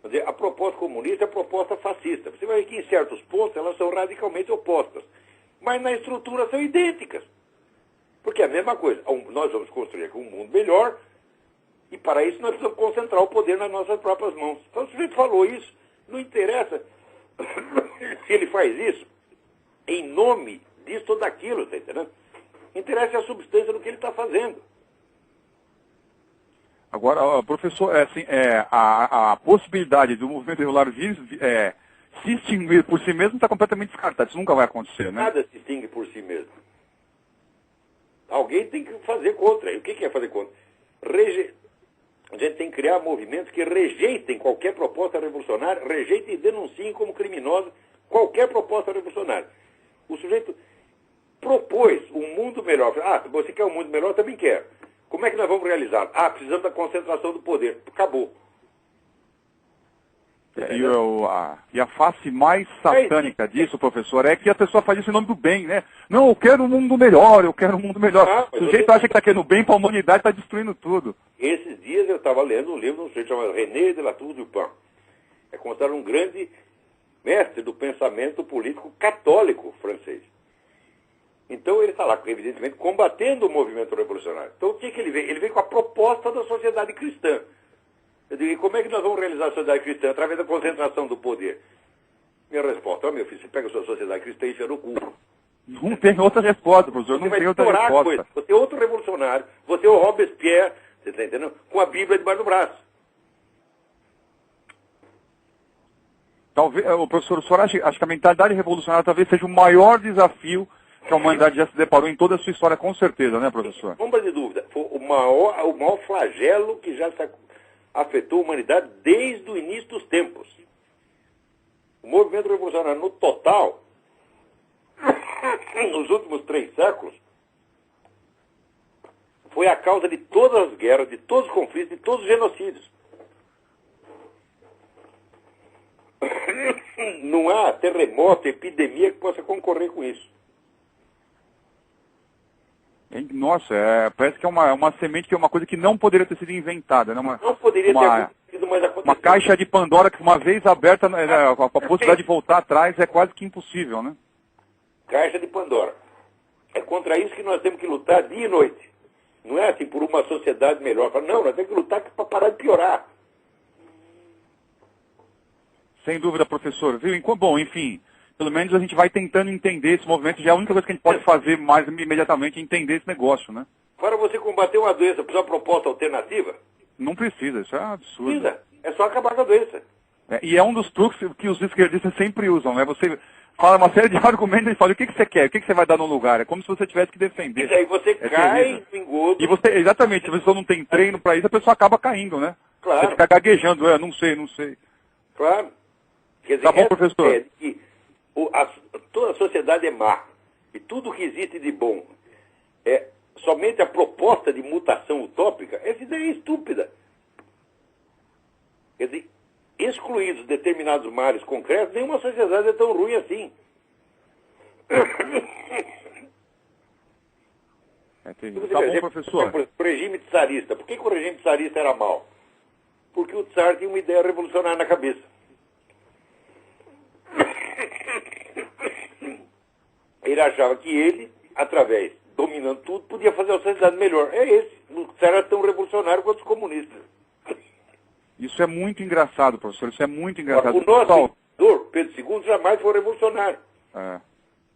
Quer dizer, a proposta comunista é a proposta fascista. Você vai ver que, em certos pontos, elas são radicalmente opostas. Mas na estrutura são idênticas. Porque é a mesma coisa. Nós vamos construir aqui um mundo melhor e, para isso, nós precisamos concentrar o poder nas nossas próprias mãos. Então, o sujeito falou isso. Não interessa se ele faz isso em nome disso ou daquilo, está entendendo? Interessa a substância do que ele está fazendo. Agora, professor, a possibilidade do movimento revolucionário se extinguir por si mesmo está completamente descartada. Isso nunca vai acontecer, né? Nada se extingue por si mesmo. Alguém tem que fazer contra. E o que é fazer contra? A gente tem que criar movimentos que rejeitem qualquer proposta revolucionária, rejeitem e denunciem como criminosa qualquer proposta revolucionária. O sujeito propôs um mundo melhor. Você quer um mundo melhor? Eu também quero. Como é que nós vamos realizar? Precisamos da concentração do poder. Acabou. E a face mais satânica disso, professor, é que a pessoa faz isso em nome do bem, né? Não, eu quero um mundo melhor, eu quero um mundo melhor. O sujeito acha que está querendo bem para a humanidade, está destruindo tudo. Esses dias eu estava lendo um livro de um sujeito chamado René de La Tour du Pin. É considerado um grande mestre do pensamento político católico francês. Então ele está lá, evidentemente, combatendo o movimento revolucionário. Então o que ele vem? Ele vem com a proposta da sociedade cristã. Eu digo, e como é que nós vamos realizar a sociedade cristã? Através da concentração do poder. Minha resposta, meu filho, você pega a sua sociedade cristã e enfia no cu. Não tem outra resposta, professor, não tem outra resposta. Coisa. Você é outro revolucionário, você é o Robespierre, você está entendendo? Com a Bíblia debaixo do braço. Talvez, professor, o senhor acha que a mentalidade revolucionária talvez seja o maior desafio que a humanidade já se deparou em toda a sua história, com certeza, né, professor? Sem sombra de dúvida. Foi o maior flagelo que já afetou a humanidade desde o início dos tempos. O movimento revolucionário, no total, nos últimos 3 séculos, foi a causa de todas as guerras, de todos os conflitos, de todos os genocídios. Não há terremoto, epidemia que possa concorrer com isso. Nossa, parece que é uma semente, que é uma coisa que não poderia ter sido inventada, né? Não poderia ter acontecido, mas aconteceu. Uma caixa de Pandora que, uma vez aberta, a possibilidade de voltar atrás é quase que impossível, né? Caixa de Pandora. É contra isso que nós temos que lutar dia e noite. Não é assim por uma sociedade melhor. Não, nós temos que lutar para parar de piorar. Sem dúvida, professor. Viu? Bom, enfim, pelo menos a gente vai tentando entender esse movimento. Já é a única coisa que a gente pode fazer mais imediatamente é entender esse negócio, né? Para você combater uma doença, precisa de uma proposta alternativa? Não precisa, isso é absurdo. Precisa. É só acabar com a doença. E é um dos truques que os esquerdistas sempre usam, né? Você fala uma série de argumentos e fala, o que você quer? O que você vai dar no lugar? É como se você tivesse que defender. E aí você cai no engodo. E você, exatamente, se a pessoa não tem treino para isso, a pessoa acaba caindo, né? Claro. Você fica gaguejando, não sei. Claro. Quer dizer, tá bom, professor. É que toda a sociedade é má. E tudo que existe de bom é somente a proposta de mutação utópica. Essa ideia é estúpida. Quer dizer, excluídos determinados males concretos, nenhuma sociedade é tão ruim assim. É terrível. Tá bom, professor. O regime tsarista. Por que o regime tsarista era mau? Porque o tsar tinha uma ideia revolucionária na cabeça. Ele achava que ele, através, dominando tudo, podia fazer a sociedade melhor. É esse. O tsar era tão revolucionário quanto os comunistas. Isso é muito engraçado, professor. Isso é muito engraçado. O nosso imperador, Pedro II, jamais foi revolucionário. É.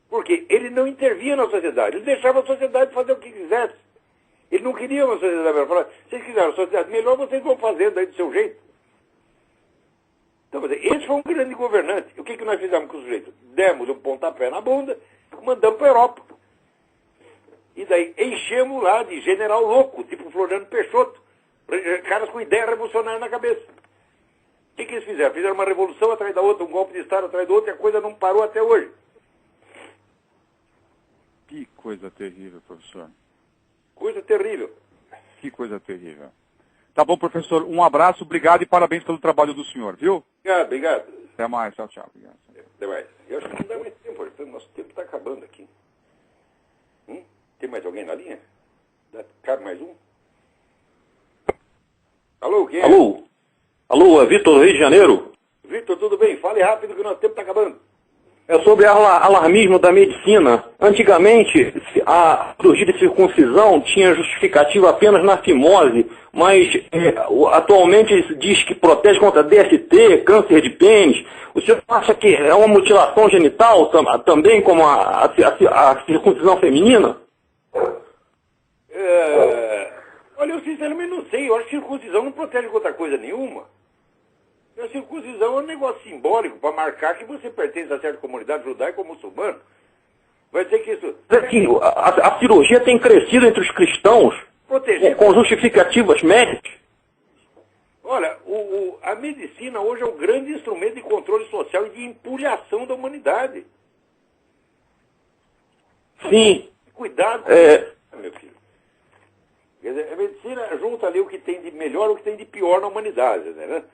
Porque ele não intervia na sociedade. Ele deixava a sociedade fazer o que quisesse. Ele não queria uma sociedade melhor. Ele falava, se vocês quiserem uma sociedade melhor, vocês vão fazendo aí do seu jeito. Então, esse foi um grande governante. E o que nós fizemos com o sujeito? Demos um pontapé na bunda, mandamos para a Europa. E daí enchemos lá de general louco, tipo Floriano Peixoto. Caras com ideia revolucionária na cabeça. O que eles fizeram? Fizeram uma revolução atrás da outra, um golpe de Estado atrás do outro, e a coisa não parou até hoje. Que coisa terrível, professor. Coisa terrível. Que coisa terrível. Tá bom, professor. Um abraço, obrigado e parabéns pelo trabalho do senhor, viu? Obrigado. Até mais, tchau, tchau. Obrigado. Até mais. Eu acho que não dá mais tempo, nosso tempo está acabando aqui. Tem mais alguém na linha? Cabe mais um? Alô, quem é? Alô, é Vitor do Rio de Janeiro? Vitor, tudo bem? Fale rápido que o nosso tempo está acabando. É sobre alarmismo da medicina. Antigamente, a cirurgia de circuncisão tinha justificativa apenas na fimose, mas atualmente se diz que protege contra DST, câncer de pênis. O senhor acha que é uma mutilação genital também como a circuncisão feminina? Olha, eu sinceramente não sei. Eu acho que circuncisão não protege contra coisa nenhuma. A circuncisão é um negócio simbólico para marcar que você pertence a certa comunidade judaica ou muçulmana. Vai dizer que isso... A cirurgia tem crescido entre os cristãos com justificativas médicas. Olha, a medicina hoje é um grande instrumento de controle social e de empulhação da humanidade. Sim. Cuidado, meu filho. Quer dizer, a medicina junta ali o que tem de melhor e o que tem de pior na humanidade, né?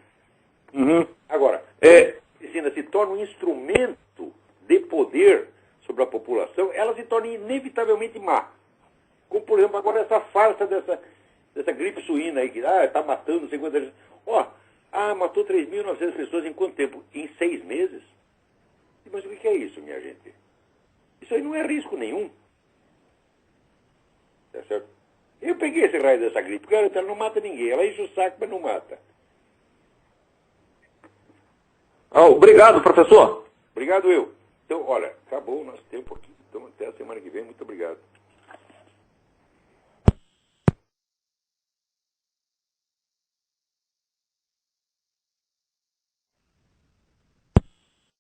Uhum. Agora, a medicina se torna um instrumento de poder sobre a população, ela se torna inevitavelmente má. Como, por exemplo, agora essa farsa dessa gripe suína aí, que está matando não sei quantas vezes. Matou 3.900 pessoas em quanto tempo? Em 6 meses? Mas o que é isso, minha gente? Isso aí não é risco nenhum. Tá certo? Eu peguei esse raio dessa gripe, cara, ela não mata ninguém. Ela enche o saco, mas não mata. Obrigado, professor. Obrigado, eu. Então, olha, acabou o nosso tempo aqui. Então, até a semana que vem. Muito obrigado.